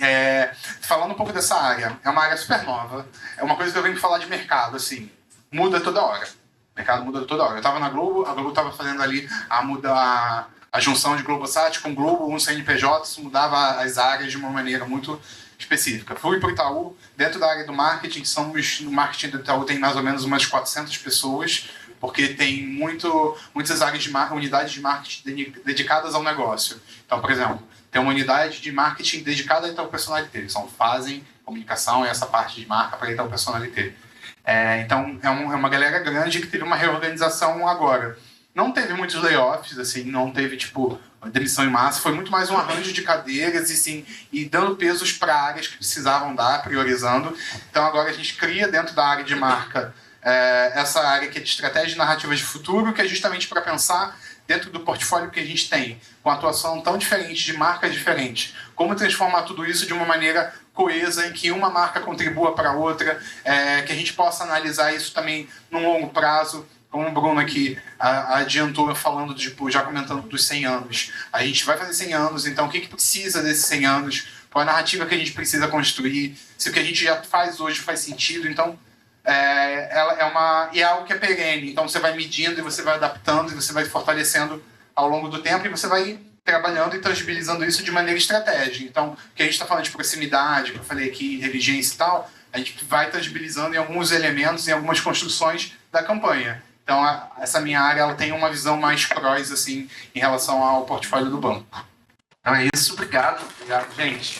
Speaker 2: falando um pouco dessa área, é uma área super nova. É uma coisa que eu venho falar de mercado, assim. Muda toda hora. O mercado muda toda hora. Eu estava na Globo, a Globo estava fazendo ali a junção de Globosat com Globo, um CNPJ, isso mudava as áreas de uma maneira muito específica. Fui para o Itaú, dentro da área do marketing, no marketing do Itaú tem mais ou menos umas 400 pessoas, porque tem muitas áreas unidades de marketing dedicadas ao negócio. Então, por exemplo, tem uma unidade de marketing dedicada a Itaú Personalité. Eles fazem comunicação e essa parte de marca para Itaú Personalité. Então, é uma galera grande que teve uma reorganização agora. Não teve muitos layoffs, assim, não teve, tipo, a demissão em massa, foi muito mais um arranjo de cadeiras e dando pesos para áreas que precisavam dar, priorizando. Então agora a gente cria dentro da área de marca essa área que é de estratégia e narrativas de futuro, que é justamente para pensar dentro do portfólio que a gente tem, com atuação tão diferente, de marcas diferentes, como transformar tudo isso de uma maneira coesa, em que uma marca contribua para a outra, que a gente possa analisar isso também num longo prazo, como o Bruno aqui adiantou falando, tipo, já comentando dos 100 anos. A gente vai fazer 100 anos, então o que precisa desses 100 anos? Qual a narrativa que a gente precisa construir? Se o que a gente já faz hoje faz sentido, então ela é algo que é perene. Então você vai medindo e você vai adaptando e você vai fortalecendo ao longo do tempo e você vai trabalhando e tangibilizando isso de maneira estratégica. Então, o que a gente está falando de proximidade, que eu falei aqui, inteligência e tal, a gente vai tangibilizando em alguns elementos, em algumas construções da campanha. Então, essa minha área ela tem uma visão mais cross, assim, em relação ao portfólio do banco.
Speaker 3: Então é isso, obrigado.
Speaker 2: Obrigado, gente.